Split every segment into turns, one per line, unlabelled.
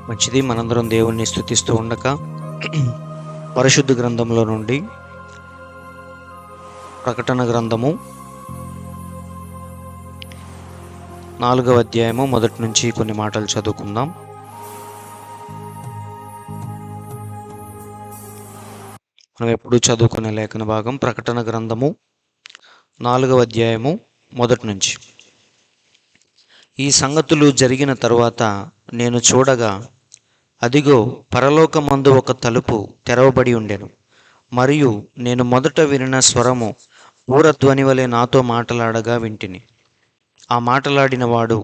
మంచిది. మనందరం దేవుణ్ణి స్తుతిస్తూ ఉండగా పరిశుద్ధ గ్రంథంలో నుండి ప్రకటన గ్రంథము 4వ అధ్యాయము మొదటి నుంచి కొన్ని మాటలు చదువుకుందాం. మనం ఎప్పుడు చదువుకునే లేఖన భాగం ప్రకటన గ్రంథము 4వ అధ్యాయము మొదటి నుంచి. ఈ సంగతులు జరిగిన తరువాత నేను చూడగా, అదిగో పరలోకమందు ఒక తలుపు తెరవబడి ఉండెను. మరియు నేను మొదట వినిన స్వరము ఊరధ్వని వలె నాతో మాటలాడగా వింటిని. ఆ మాటలాడిన వాడు,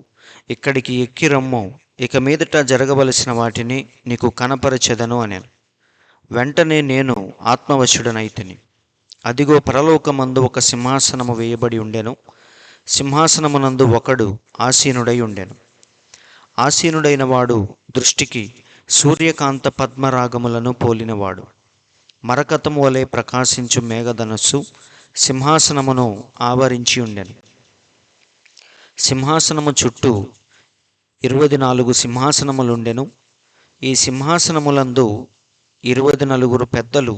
ఇక్కడికి ఎక్కి రమ్ము, ఇక మీదట జరగవలసిన వాటిని నీకు కనపరచెదను అనెను. వెంటనే నేను ఆత్మవశుడనైతిని. అదిగో పరలోకమందు ఒక సింహాసనము వేయబడి ఉండెను. సింహాసనమునందు ఒకడు ఆసీనుడై ఉండెను. ఆసీనుడైన వాడు దృష్టికి సూర్యకాంత పద్మరాగములను పోలినవాడు. మరకతము వలె ప్రకాశించు మేఘధనస్సు సింహాసనమును ఆవరించి ఉండెను. సింహాసనము చుట్టూ 24 సింహాసనములుండెను. ఈ సింహాసనములందు 24 పెద్దలు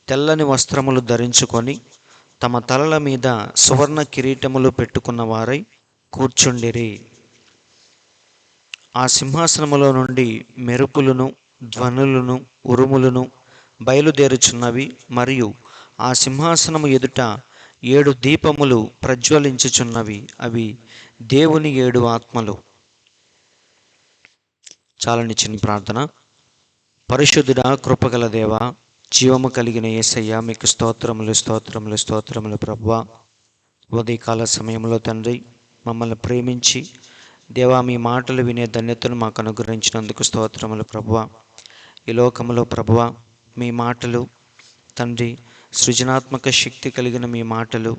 తెల్లని వస్త్రములు ధరించుకొని తమ తలల మీద సువర్ణ కిరీటములు పెట్టుకున్న వారై కూర్చుండిరి. ఆ సింహాసనములో నుండి మెరుపులను, ధ్వనులను, ఉరుములను బయలుదేరుచున్నవి. మరియు ఆ సింహాసనము ఎదుట 7 దీపములు ప్రజ్వలించుచున్నవి. అవి దేవుని 7 ఆత్మలు. చాలని చిన్న ప్రార్థన. పరిశుద్ధుడా, కృపగల దేవా, జీవము కలిగిన యేసయ్య, మీకు స్తోత్రములు స్తోత్రములు స్తోత్రములు ప్రభువా. ఉదయకాల సమయంలో తండ్రి మమ్మల్ని ప్రేమించి దేవా మీ మాటలు వినే ధన్యతను మాకు అనుగ్రహించినందుకు స్తోత్రములు ప్రభువా. ఈ లోకములో ప్రభువా మీ మాటలు తండ్రి సృజనాత్మక శక్తి కలిగిన మీ మాటలు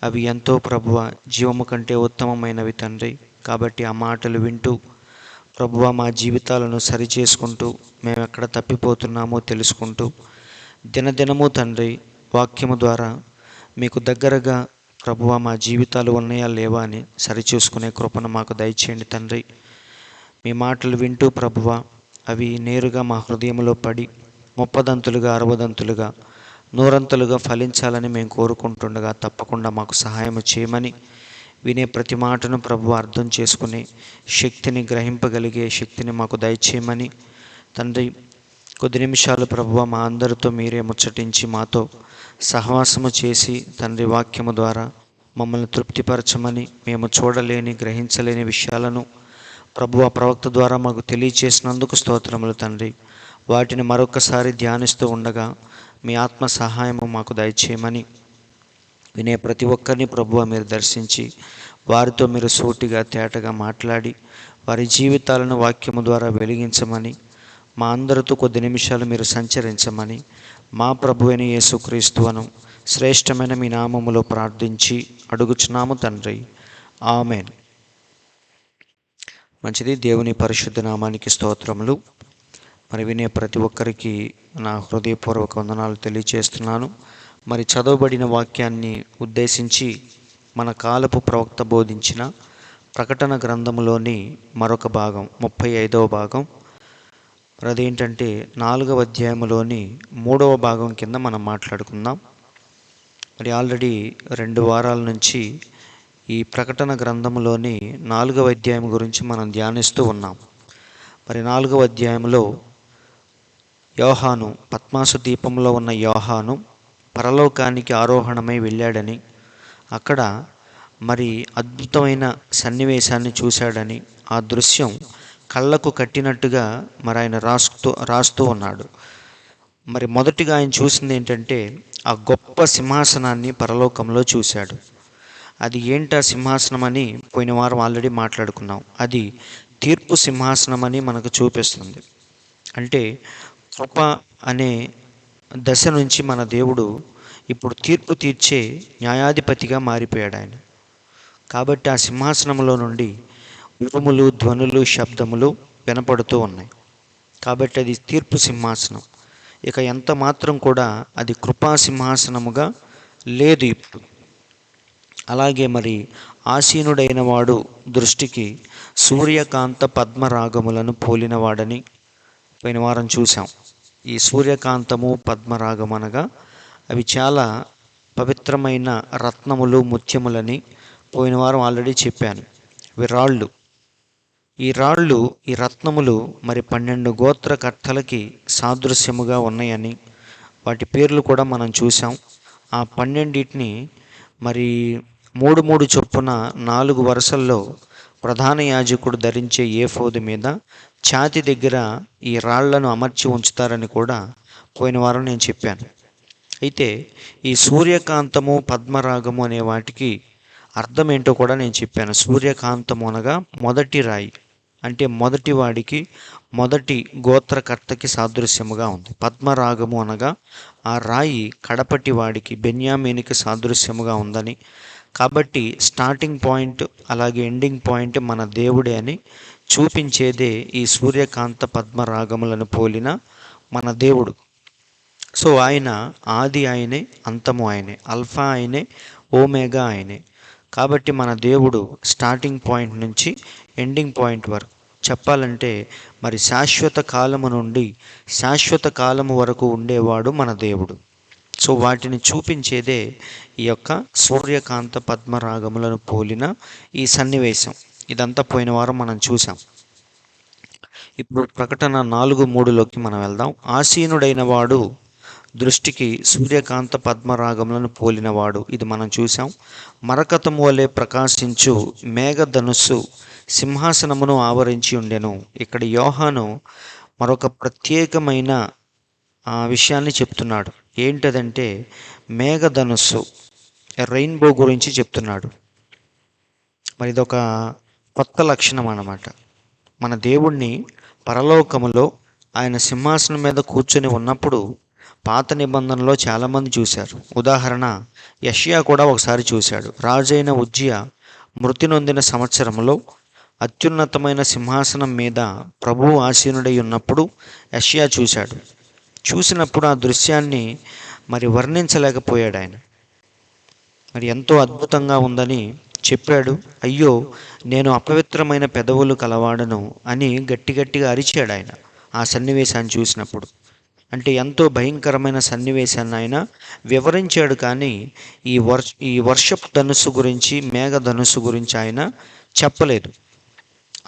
అవి ఎంతో ప్రభువా జీవము కంటే ఉత్తమమైనవి తండ్రి. కాబట్టి ఆ మాటలు వింటూ ప్రభువా మా జీవితాలను సరిచేసుకుంటూ మేము ఎక్కడ తప్పిపోతున్నామో తెలుసుకుంటూ దినదినము తండ్రి వాక్యము ద్వారా మీకు దగ్గరగా ప్రభువా మా జీవితాలు ఉన్నాయా లేవా అని సరిచూసుకునే కృపను మాకు దయచేయండి తండ్రి. మీ మాటలు వింటూ ప్రభువా అవి నేరుగా మా హృదయంలో పడి 30దంతులుగా 60దంతులుగా 100అంతులుగా ఫలించాలని మేము కోరుకుంటుండగా తప్పకుండా మాకు సహాయం చేయమని, వినే ప్రతి మాటను ప్రభువా అర్థం చేసుకునే శక్తిని, గ్రహింపగలిగే శక్తిని మాకు దయచేయమని తండ్రి. కొద్ది నిమిషాలు ప్రభువా మా అందరితో మీరే ముచ్చటించి మాతో సహవాసము చేసి తండ్రి వాక్యము ద్వారా మమ్మల్ని తృప్తిపరచమని, మేము చూడలేని గ్రహించలేని విషయాలను ప్రభువా ప్రవక్త ద్వారా మాకు తెలియచేసినందుకు స్తోత్రములు తండ్రి. వాటిని మరొకసారి ధ్యానిస్తూ ఉండగా మీ ఆత్మ సహాయము మాకు దయచేయమని, వినే ప్రతి ఒక్కరిని ప్రభువా మీరు దర్శించి వారితో మీరు సూటిగా తేటగా మాట్లాడి వారి జీవితాలను వాక్యము ద్వారా వెలిగించమని, మా అందరితో కొద్ది నిమిషాలు మీరు సంచరించమని మా ప్రభువైన యేసుక్రీస్తువను శ్రేష్టమైన మీ నామములో ప్రార్థించి అడుగుచున్నాము తండ్రి. ఆమెన్. మంచిది. దేవుని పరిశుద్ధ నామానికి స్తోత్రములు. మరి వినే ప్రతి ఒక్కరికి నా హృదయపూర్వక వందనాలు తెలియచేస్తున్నాను. మరి చదవబడిన వాక్యాన్ని ఉద్దేశించి మన కాలపు ప్రవక్త బోధించిన ప్రకటన గ్రంథములోని మరొక భాగం 35వ భాగం. అదేంటంటే 4వ అధ్యాయములోని 3వ భాగం కింద మనం మాట్లాడుకుందాం. మరి ఆల్రెడీ 2 వారాల నుంచి ఈ ప్రకటన గ్రంథములోని 4వ అధ్యాయం గురించి మనం ధ్యానిస్తూ ఉన్నాం. మరి 4వ అధ్యాయంలో యోహాను, పద్మాసు దీపంలో ఉన్న యోహాను పరలోకానికి ఆరోహణమై వెళ్ళాడని, అక్కడ మరి అద్భుతమైన సన్నివేశాన్ని చూశాడని, ఆ దృశ్యం కళ్ళకు కట్టినట్టుగా మరి ఆయన రాస్తూ ఉన్నాడు. మరి మొదటిగా ఆయన చూసింది ఏంటంటే ఆ గొప్ప సింహాసనాన్ని పరలోకంలో చూశాడు. అది ఏంటా సింహాసనం అని పోయిన వారం ఆల్రెడీ మాట్లాడుకున్నాం. అది తీర్పు సింహాసనం అని మనకు చూపిస్తుంది. అంటే కృప అనే దశ నుంచి మన దేవుడు ఇప్పుడు తీర్పు తీర్చే న్యాయాధిపతిగా మారిపోయాడు ఆయన. కాబట్టి ఆ సింహాసనంలో నుండి ఉరుములు, ధ్వనులు, శబ్దములు వినపడుతూ ఉన్నాయి. కాబట్టి అది తీర్పు సింహాసనం. ఇక ఎంత మాత్రం కూడా అది కృపా సింహాసనముగా లేదు ఇప్పుడు. అలాగే మరి ఆసీనుడైన వాడు దృష్టికి సూర్యకాంత పద్మరాగములను పోలినవాడని పోయిన వారం చూసాం. ఈ సూర్యకాంతము, పద్మరాగం అనగా అవి చాలా పవిత్రమైన రత్నములు, ముత్యములని పోయిన వారం ఆల్రెడీ చెప్పాను. ఇవి రాళ్ళు. ఈ రాళ్ళు, ఈ రత్నములు మరి 12 గోత్రకర్తలకి సాదృశ్యముగా ఉన్నాయని వాటి పేర్లు కూడా మనం చూసాం. ఆ 12టిని మరి 3 చొప్పున 4 వరుసల్లో ప్రధాన యాజకుడు ధరించే ఏఫోదు మీద ఛాతి దగ్గర ఈ రాళ్లను అమర్చి ఉంచుతారని కూడా పోయిన వారం నేను చెప్పాను. అయితే ఈ సూర్యకాంతము, పద్మరాగము అనే వాటికి అర్థం ఏంటో కూడా నేను చెప్పాను. సూర్యకాంతము అనగా మొదటి రాయి, అంటే మొదటి వాడికి, మొదటి గోత్రకర్తకి సాదృశ్యముగా ఉంది. పద్మరాగము అనగా ఆ రాయి కడపటి వాడికి, బెన్యామీనికి సాదృశ్యముగా ఉందని, కాబట్టి స్టార్టింగ్ పాయింట్ అలాగే ఎండింగ్ పాయింట్ మన దేవుడే అని చూపించేదే ఈ సూర్యకాంత పద్మరాగములను పోలిన మన దేవుడు. సో ఆయన ఆది ఆయనే, అంతము ఆయనే, అల్ఫా ఆయనే, ఓమేగా ఆయనే. కాబట్టి మన దేవుడు స్టార్టింగ్ పాయింట్ నుంచి ఎండింగ్ పాయింట్ వరకు చెప్పాలంటే మరి శాశ్వత కాలము నుండి శాశ్వత కాలము వరకు ఉండేవాడు మన దేవుడు. సో వాటిని చూపించేదే ఈ యొక్క సూర్యకాంత పద్మరాగములను పోలిన ఈ సన్నివేశం. ఇదంతా పోయిన వారం మనం చూసాం. ఇప్పుడు ప్రకటన 4:3లోకి మనం వెళ్దాం. ఆసీనుడైన వాడు దృష్టికి సూర్యకాంత పద్మరాగములను పోలినవాడు, ఇది మనం చూసాం. మరకతము వలె ప్రకాశించు మేఘధనుస్సు సింహాసనమును ఆవరించి ఉండెను. ఇక్కడ యోహాను మరొక ప్రత్యేకమైన విషయాన్ని చెప్తున్నాడు. ఏంటదంటే మేఘధనుస్సు, రెయిన్బో గురించి చెప్తున్నాడు. మరి ఇదొక కొత్త లక్షణం అన్నమాట. మన దేవుణ్ణి పరలోకములో ఆయన సింహాసనం మీద కూర్చొని ఉన్నప్పుడు పాత నిబంధనలో చాలామంది చూశారు. ఉదాహరణ యెషయా కూడా ఒకసారి చూశాడు. రాజైన ఉజ్జియా మృతి నొందిన సంవత్సరంలో అత్యున్నతమైన సింహాసనం మీద ప్రభువు ఆసీనుడై ఉన్నప్పుడు యెషయా చూశాడు. చూసినప్పుడు ఆ దృశ్యాన్ని మరి వర్ణించలేకపోయాడు ఆయన. మరి ఎంతో అద్భుతంగా ఉందని చెప్పాడు. అయ్యో, నేను అపవిత్రమైన పెదవులు కలవాడను అని గట్టిగా అరిచాడు ఆయన ఆ సన్నివేశాన్ని చూసినప్పుడు. అంటే ఎంతో భయంకరమైన సన్నివేశాన్ని ఆయన వివరించాడు. కానీ ఈ వర్షపు ధనుస్సు గురించి, మేఘ ధనుస్సు గురించి ఆయన చెప్పలేదు.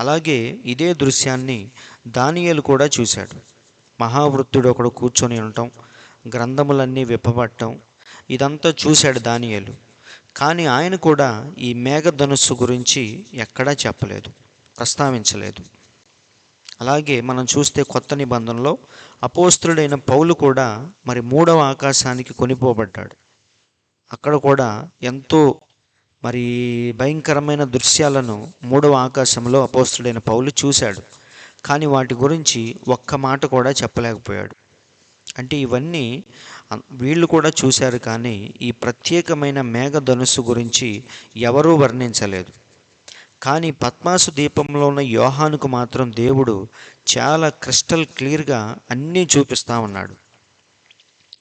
అలాగే ఇదే దృశ్యాన్ని దానియేలు కూడా చూశాడు. మహావృత్తుడు ఒకడు కూర్చొని ఉండటం, గ్రంథములన్నీ విప్పబట్టడం, ఇదంతా చూశాడు దానియేలు. కానీ ఆయన కూడా ఈ మేఘ ధనుస్సు గురించి ఎక్కడా చెప్పలేదు, ప్రస్తావించలేదు. అలాగే మనం చూస్తే కొత్త నిబంధనలో అపోస్తులుడైన పౌలు కూడా మరి 3వ ఆకాశానికి కొనిపోబడ్డాడు. అక్కడ కూడా ఎంతో మరి భయంకరమైన దృశ్యాలను 3వ ఆకాశంలో అపోస్తులుడైన పౌలు చూశాడు. కానీ వాటి గురించి ఒక్క మాట కూడా చెప్పలేకపోయాడు. అంటే ఇవన్నీ వీళ్ళు కూడా చూశారు, కానీ ఈ ప్రత్యేకమైన మేఘ ధనుస్సు గురించి ఎవరూ వర్ణించలేదు. కానీ పద్మాసు దీపంలో ఉన్న యోహానుకు మాత్రం దేవుడు చాలా క్రిస్టల్ క్లియర్గా అన్నీ చూపిస్తూ ఉన్నాడు.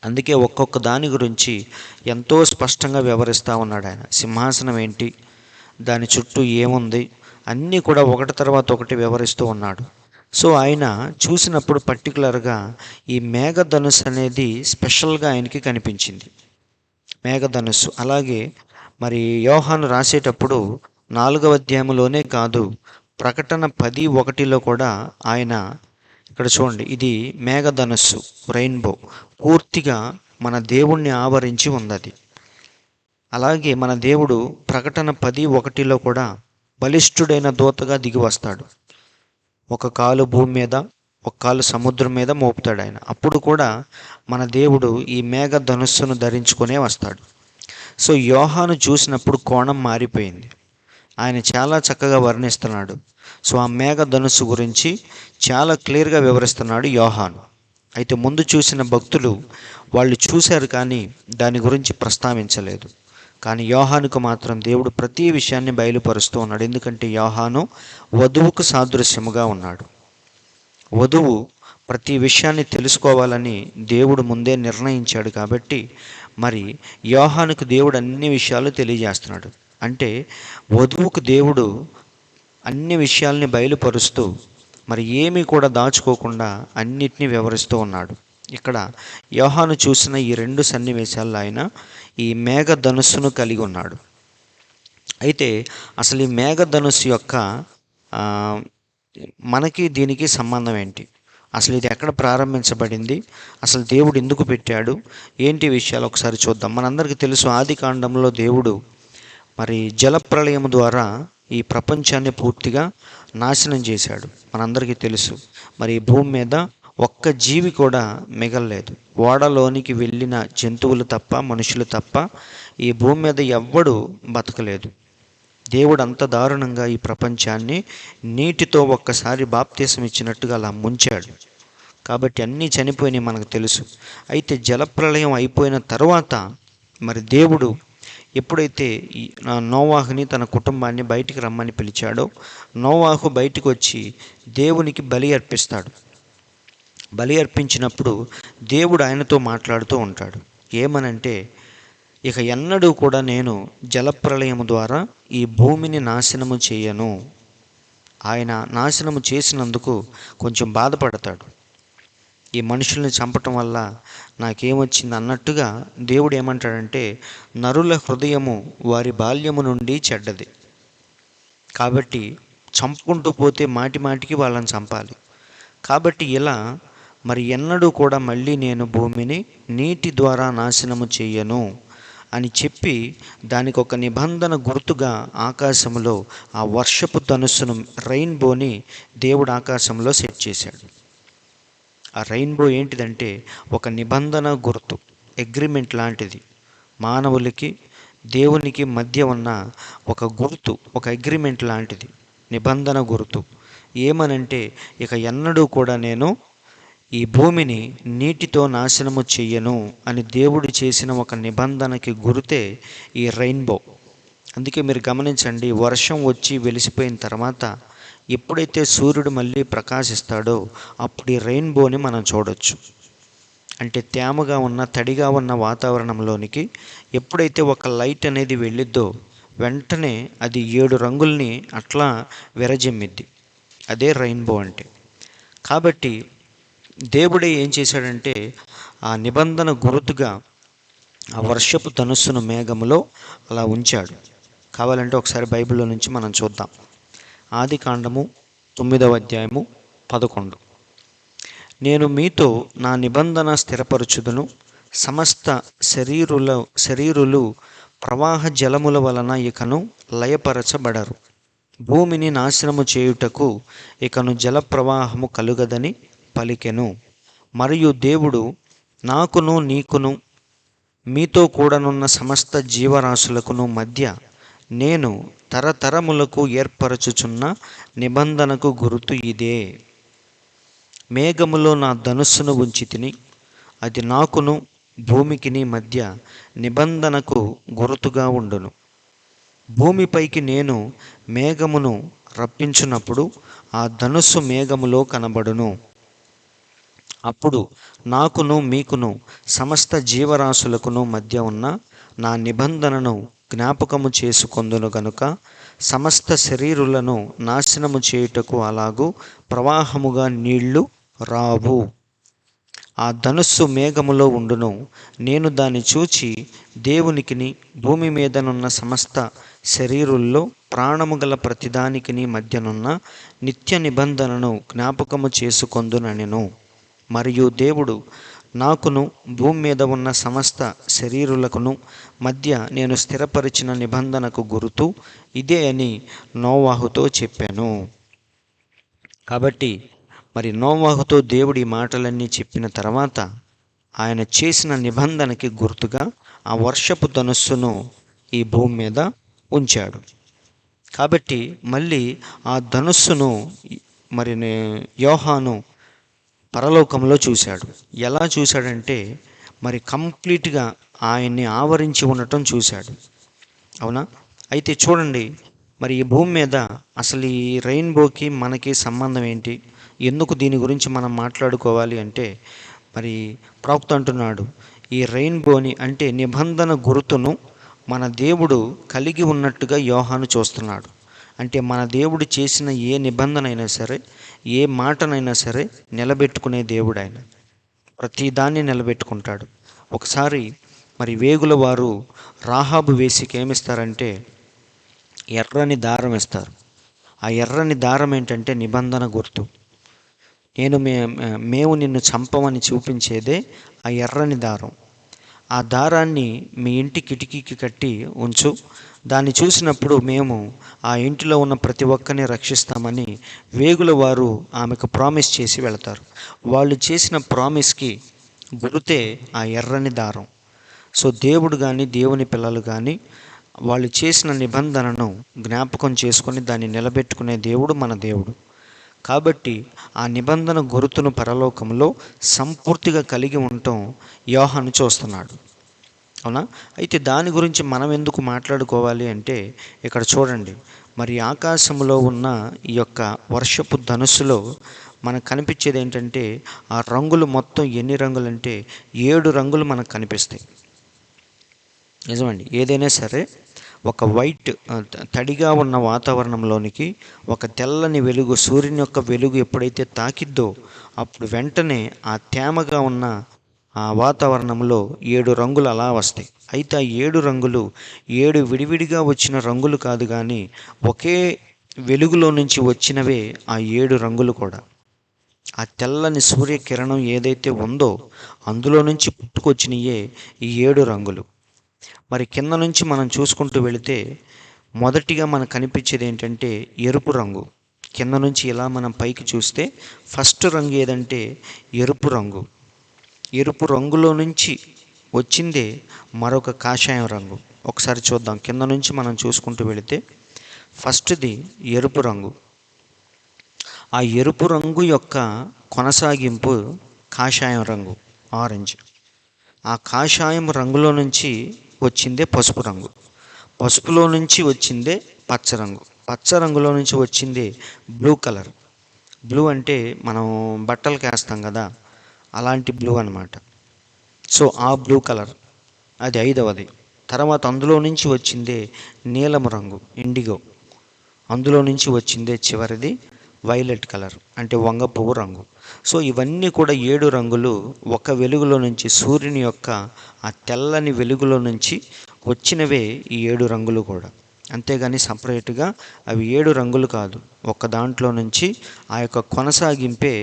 అందుకే ఒక్కొక్క దాని గురించి ఎంతో స్పష్టంగా వివరిస్తూ ఉన్నాడు ఆయన. సింహాసనం ఏంటి, దాని చుట్టూ ఏముంది, అన్నీ కూడా ఒకటి తర్వాత ఒకటి వివరిస్తూ ఉన్నాడు. సో ఆయన చూసినప్పుడు పర్టికులర్గా ఈ మేఘధనుస్సు అనేది స్పెషల్గా ఆయనకి కనిపించింది, మేఘధనుస్సు. అలాగే మరి యోహాను రాసేటప్పుడు 4వ అధ్యాయంలోనే కాదు, ప్రకటన 10:1లో కూడా ఆయన, ఇక్కడ చూడండి, ఇది మేఘధనుస్సు, రెయిన్బో పూర్తిగా మన దేవుణ్ణి ఆవరించి ఉన్నది. అలాగే మన దేవుడు ప్రకటన 10:1లో కూడా బలిష్ఠుడైన దూతగా దిగి వస్తాడు. ఒక కాలు భూమి మీద, ఒక కాలు సముద్రం మీద మోపుతాడు ఆయన. అప్పుడు కూడా మన దేవుడు ఈ మేఘ ధనుస్సును ధరించుకునే వస్తాడు. సో యోహాను చూసినప్పుడు కోణం మారిపోయింది. ఆయన చాలా చక్కగా వర్ణిస్తున్నాడు. సో ఆ మేఘ ధనుస్సు గురించి చాలా క్లియర్గా వివరిస్తున్నాడు యోహాను. అయితే ముందు చూసిన భక్తులు వాళ్ళు చూశారు కానీ దాని గురించి ప్రస్తావించలేదు. కానీ యోహానుకు మాత్రం దేవుడు ప్రతి విషయాన్ని బయలుపరుస్తూ ఉన్నాడు. ఎందుకంటే యోహాను వధువుకు సాదృశ్యముగా ఉన్నాడు. వధువు ప్రతి విషయాన్ని తెలుసుకోవాలని దేవుడు ముందే నిర్ణయించాడు. కాబట్టి మరి యోహానుకు దేవుడు అన్ని విషయాలు తెలియజేస్తున్నాడు. అంటే వధువుకు దేవుడు అన్ని విషయాల్ని బయలుపరుస్తూ మరి ఏమీ కూడా దాచుకోకుండా అన్నిటినీ వివరిస్తూ ఉన్నాడు. ఇక్కడ యోహాను చూసిన ఈ 2 సన్నివేశాల్లో ఆయన ఈ మేఘ ధనుస్సును కలిగి ఉన్నాడు. అయితే అసలు ఈ మేఘ ధనుస్సు యొక్క మనకి దీనికి సంబంధం ఏంటి? అసలు ఇది ఎక్కడ ప్రారంభించబడింది? అసలు దేవుడు ఎందుకు పెట్టాడు? ఏంటి విషయాలు ఒకసారి చూద్దాం. మనందరికీ తెలుసు, ఆది కాండంలో దేవుడు మరి జలప్రళయం ద్వారా ఈ ప్రపంచాన్ని పూర్తిగా నాశనం చేశాడు. మనందరికీ తెలుసు. మరి ఈ భూమి మీద ఒక్క జీవి కూడా మిగలలేదు. ఓడలోనికి వెళ్ళిన జంతువులు తప్ప, మనుషులు తప్ప ఈ భూమి మీద ఎవ్వడు బతకలేదు. దేవుడు అంత దారుణంగా ఈ ప్రపంచాన్ని నీటితో ఒక్కసారి బాప్తీసం ఇచ్చినట్టుగా అలా ముంచాడు. కాబట్టి అన్నీ చనిపోయినాయి మనకు తెలుసు. అయితే జలప్రళయం అయిపోయిన తర్వాత మరి దేవుడు ఎప్పుడైతే నోవాహుని తన కుటుంబాన్ని బయటికి రమ్మని పిలిచాడో, నోవాహు బయటికి వచ్చి దేవునికి బలి అర్పిస్తాడు. బలి అర్పించినప్పుడు దేవుడు ఆయనతో మాట్లాడుతూ ఉంటాడు. ఏమనంటే, ఇక ఎన్నడూ కూడా నేను జలప్రళయము ద్వారా ఈ భూమిని నాశనము చేయను. ఆయన నాశనము చేసినందుకు కొంచెం బాధపడతాడు. ఈ మనుషుల్ని చంపటం వల్ల నాకేమొచ్చింది అన్నట్టుగా దేవుడు ఏమంటాడంటే, నరుల హృదయము వారి బాల్యము నుండి చెడ్డది. కాబట్టి చంపుకుంటూ పోతే మాటి మాటికి వాళ్ళని చంపాలి. కాబట్టి ఇలా మరి ఎన్నడూ కూడా మళ్ళీ నేను భూమిని నీటి ద్వారా నాశనము చేయను అని చెప్పి దానికి ఒక నిబంధన గుర్తుగా ఆకాశంలో ఆ వర్షపు ధనుస్సును, రెయిన్బోని దేవుడు ఆకాశంలో సెట్ చేశాడు. ఆ రెయిన్బో ఏంటిదంటే ఒక నిబంధన గుర్తు, అగ్రిమెంట్ లాంటిది. మానవులకి దేవునికి మధ్య ఉన్న ఒక గుర్తు, ఒక అగ్రిమెంట్ లాంటిది, నిబంధన గుర్తు. ఏమనంటే, ఇక ఎన్నడూ కూడా నేను ఈ భూమిని నీటితో నాశనము చెయ్యను అని దేవుడు చేసిన ఒక నిబంధనకి గుర్తే ఈ రెయిన్బో. అందుకే మీరు గమనించండి, వర్షం వచ్చి వెలిసిపోయిన తర్వాత ఎప్పుడైతే సూర్యుడు మళ్ళీ ప్రకాశిస్తాడో అప్పుడు ఈ రెయిన్బోని మనం చూడొచ్చు. అంటే తేమగా ఉన్న, తడిగా ఉన్న వాతావరణంలోనికి ఎప్పుడైతే ఒక లైట్ అనేది వెళ్ళిద్దో వెంటనే అది 7 రంగుల్ని అట్లా విరజిమ్మిద్ది. అదే రెయిన్బో అంటే. కాబట్టి దేవుడే ఏం చేశాడంటే ఆ నిబంధన గుర్తుగా ఆ వర్షపు ధనుస్సును మేఘములో అలా ఉంచాడు. కావాలంటే ఒకసారి బైబిల్లో నుంచి మనం చూద్దాం. ఆది కాండము 9వ అధ్యాయము 11. నేను మీతో నా నిబంధన స్థిరపరచుదును, సమస్త శరీరులు ప్రవాహ జలముల వలన ఇకను లయపరచబడరు. భూమిని నాశనము చేయుటకు ఇకను జల ప్రవాహము కలుగదని పలికెను. మరియు దేవుడు నాకును నీకును మీతో కూడనున్న సమస్త జీవరాశులకును మధ్య నేను తరతరములకు ఏర్పరచుచున్న నిబంధనకు గుర్తు ఇదే. మేఘములో నా ధనుస్సును ఉంచి తిని, అది నాకును భూమికిని మధ్య నిబంధనకు గుర్తుగా ఉండును. భూమిపైకి నేను మేఘమును రప్పించున్నప్పుడు ఆ ధనుస్సు మేఘములో కనబడును. అప్పుడు నాకును మీకును సమస్త జీవరాశులకును మధ్య ఉన్న నా నిబంధనను జ్ఞాపకము చేసుకొందును గనుక సమస్త శరీరులను నాశనము చేయుటకు అలాగూ ప్రవాహముగా నీళ్లు రావు. ఆ ధనుస్సు మేఘములో ఉండును. నేను దాన్ని చూచి దేవునికిని భూమి మీదనున్న సమస్త శరీరుల్లో ప్రాణము గల ప్రతిదానికిని మధ్యనున్న నిత్య నిబంధనను జ్ఞాపకము చేసుకొందుననెను. మరియు దేవుడు నాకును భూమి మీద ఉన్న సమస్త శరీరులకును మధ్య నేను స్థిరపరిచిన నిబంధనకు గుర్తు ఇదే అని నోవాహుతో చెప్పాను. కాబట్టి మరి నోవాహుతో దేవుడి మాటలన్నీ చెప్పిన తర్వాత ఆయన చేసిన నిబంధనకి గుర్తుగా ఆ వర్షపు ధనుస్సును ఈ భూమి మీద ఉంచాడు. కాబట్టి మళ్ళీ ఆ ధనుస్సును మరి యోహాను పరలోకంలో చూశాడు. ఎలా చూశాడంటే మరి కంప్లీట్గా ఆయన్ని ఆవరించి ఉండటం చూశాడు. అవునా? అయితే చూడండి, మరి ఈ భూమి మీద అసలు ఈ రెయిన్బోకి మనకి సంబంధం ఏంటి? ఎందుకు దీని గురించి మనం మాట్లాడుకోవాలి అంటే, మరి ప్రవక్త అంటున్నాడు, ఈ రెయిన్బోని అంటే నిబంధన గుర్తును మన దేవుడు కలిగి ఉన్నట్టుగా యోహాను చూస్తున్నాడు. అంటే మన దేవుడు చేసిన ఏ నిబంధన అయినా సరే, ఏ మాటనైనా సరే నిలబెట్టుకునే దేవుడు ఆయన. ప్రతిదాన్ని నిలబెట్టుకుంటాడు. ఒకసారి మరి వేగుల వారు రాహాబు వేసికి ఏమిస్తారంటే ఎర్రని దారం ఇస్తారు. ఆ ఎర్రని దారం ఏంటంటే నిబంధన గుర్తు. మేము నిన్ను చంపమని చూపించేదే ఆ ఎర్రని దారం. ఆ దారాన్ని మీ ఇంటి కిటికీకి కట్టి ఉంచు, దాన్ని చూసినప్పుడు మేము ఆ ఇంటిలో ఉన్న ప్రతి ఒక్కరిని రక్షిస్తామని వేగుల వారు ఆమెకు ప్రామిస్ చేసి వెళతారు. వాళ్ళు చేసిన ప్రామిస్కి గుర్తే ఆ ఎర్రని దారం. సో దేవుడు కానీ, దేవుని పిల్లలు కానీ వాళ్ళు చేసిన నిబంధనను జ్ఞాపకం చేసుకొని దాన్ని నిలబెట్టుకునే దేవుడు మన దేవుడు. కాబట్టి ఆ నిబంధన గుర్తును పరలోకంలో సంపూర్తిగా కలిగి ఉండటం యోహాను చూస్తున్నాడు. అవునా? అయితే దాని గురించి మనం ఎందుకు మాట్లాడుకోవాలి అంటే, ఇక్కడ చూడండి, మరి ఆకాశంలో ఉన్న ఈ యొక్క వర్షపు ధనుస్సులో మనకు కనిపించేది ఏంటంటే, ఆ రంగులు మొత్తం ఎన్ని రంగులు అంటే 7 రంగులు మనకు కనిపిస్తాయి. నిజమండి. ఏదైనా సరే ఒక వైట్ తడిగా ఉన్న వాతావరణంలోనికి ఒక తెల్లని వెలుగు, సూర్యుని యొక్క వెలుగు ఎప్పుడైతే తాకిద్దో అప్పుడు వెంటనే ఆ తేమగా ఉన్న ఆ వాతావరణంలో 7 రంగులు అలా వస్తాయి. అయితే ఆ 7 రంగులు 7 విడివిడిగా వచ్చిన రంగులు కాదు, కానీ ఒకే వెలుగులో నుంచి వచ్చినవే ఆ 7 రంగులు కూడా. ఆ తెల్లని సూర్యకిరణం ఏదైతే ఉందో అందులో నుంచి పుట్టుకొచ్చినయే ఈ 7 రంగులు. మరి కింద నుంచి మనం చూసుకుంటూ వెళితే మొదటిగా మనకు కనిపించేది ఏంటంటే ఎరుపు రంగు. కింద నుంచి ఇలా మనం పైకి చూస్తే ఫస్ట్ రంగు ఏదంటే ఎరుపు రంగు. ఎరుపు రంగులో నుంచి వచ్చిందే మరొక కాషాయం రంగు. ఒకసారి చూద్దాం. కింద నుంచి మనం చూసుకుంటూ వెళితే ఫస్ట్ది ఎరుపు రంగు. ఆ ఎరుపు రంగు యొక్క కొనసాగింపు కాషాయం రంగు, ఆరెంజ్. ఆ కాషాయం రంగులో నుంచి వచ్చిందే పసుపు రంగు. పసుపులో నుంచి వచ్చిందే పచ్చ రంగు. పచ్చ రంగులో నుంచి వచ్చిందే బ్లూ కలర్. బ్లూ అంటే మనం బట్టలకి వేస్తాం కదా, అలాంటి బ్లూ అన్నమాట. సో ఆ బ్లూ కలర్ అది 5వది. తర్వాత అందులో నుంచి వచ్చిందే నీలం రంగు, ఇండిగో. అందులో నుంచి వచ్చిందే చివరిది వైలెట్ కలర్, అంటే వంగ పువ్వు రంగు. సో ఇవన్నీ కూడా 7 రంగులు ఒక వెలుగులో నుంచి, సూర్యుని యొక్క ఆ తెల్లని వెలుగులో నుంచి వచ్చినవే ఈ 7 రంగులు కూడా. అంతేగాని సపరేట్గా అవి 7 రంగులు కాదు. ఒక దాంట్లో నుంచి ఆ యొక్క కొనసాగింపే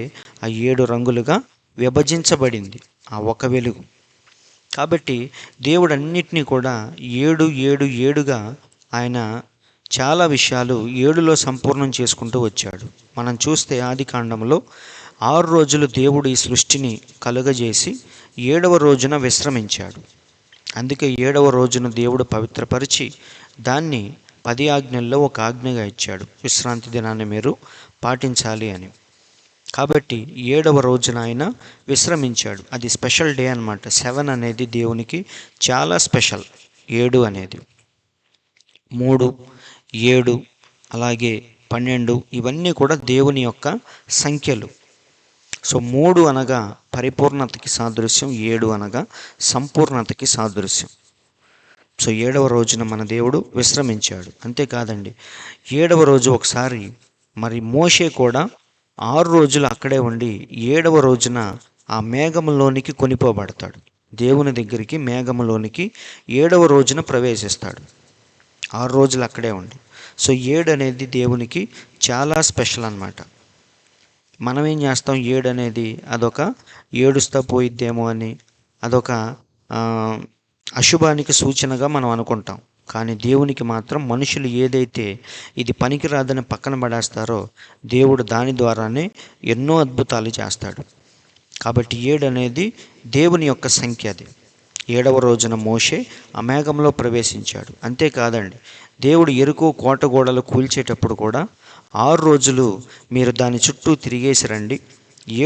ఆ 7 రంగులుగా విభజించబడింది ఆ ఒక వెలుగు. కాబట్టి దేవుడు అన్నిటినీ కూడా 7 ఆయన చాలా విషయాలు 7లో సంపూర్ణం చేసుకుంటూ వచ్చాడు. మనం చూస్తే ఆదికాండంలో 6 రోజులు దేవుడు ఈ సృష్టిని కలుగజేసి 7వ రోజున విశ్రమించాడు. అందుకే 7వ రోజున దేవుడు పవిత్రపరిచి దాన్ని 10 ఆజ్ఞల్లో ఒక ఆజ్ఞగా ఇచ్చాడు. విశ్రాంతి దినాన్ని మీరు పాటించాలి అని. కాబట్టి 7వ రోజున ఆయన విశ్రమించాడు. అది స్పెషల్ డే అన్నమాట. 7 అనేది దేవునికి చాలా స్పెషల్. 7 అనేది 3, 7 అలాగే 12 ఇవన్నీ కూడా దేవుని యొక్క సంఖ్యలు. సో 3 అనగా పరిపూర్ణతకి సాదృశ్యం, 7 అనగా సంపూర్ణతకి సాదృశ్యం. సో 7వ రోజున మన దేవుడు విశ్రమించాడు. అంతేకాదండి, 7వ రోజు ఒకసారి మరి మోషే కూడా 6 రోజులు అక్కడే ఉండి 7వ రోజున ఆ మేఘంలోనికి కొనిపోబడతాడు. దేవుని దగ్గరికి మేఘంలోనికి 7వ రోజున ప్రవేశిస్తాడు. 6 రోజులు అక్కడే ఉండి. సో 7 అనేది దేవునికి చాలా స్పెషల్ అన్నమాట. మనం ఏం చేస్తాం, 7 అనేది అదొక ఏడుస్తా పోయిద్దేమో అని, అదొక అశుభానికి సూచనగా మనం అనుకుంటాం. కానీ దేవునికి మాత్రం మనుషులు ఏదైతే ఇది పనికిరాదని పక్కన పడేస్తారో దేవుడు దాని ద్వారానే ఎన్నో అద్భుతాలు చేస్తాడు. కాబట్టి 7 అనేది దేవుని యొక్క సంఖ్య. అది 7వ రోజున మోషే ఆ మేఘంలో ప్రవేశించాడు. అంతేకాదండి, దేవుడు యెరికో కోట గోడలు కూల్చేటప్పుడు కూడా 6 రోజులు మీరు దాని చుట్టూ తిరిగేసి రండి,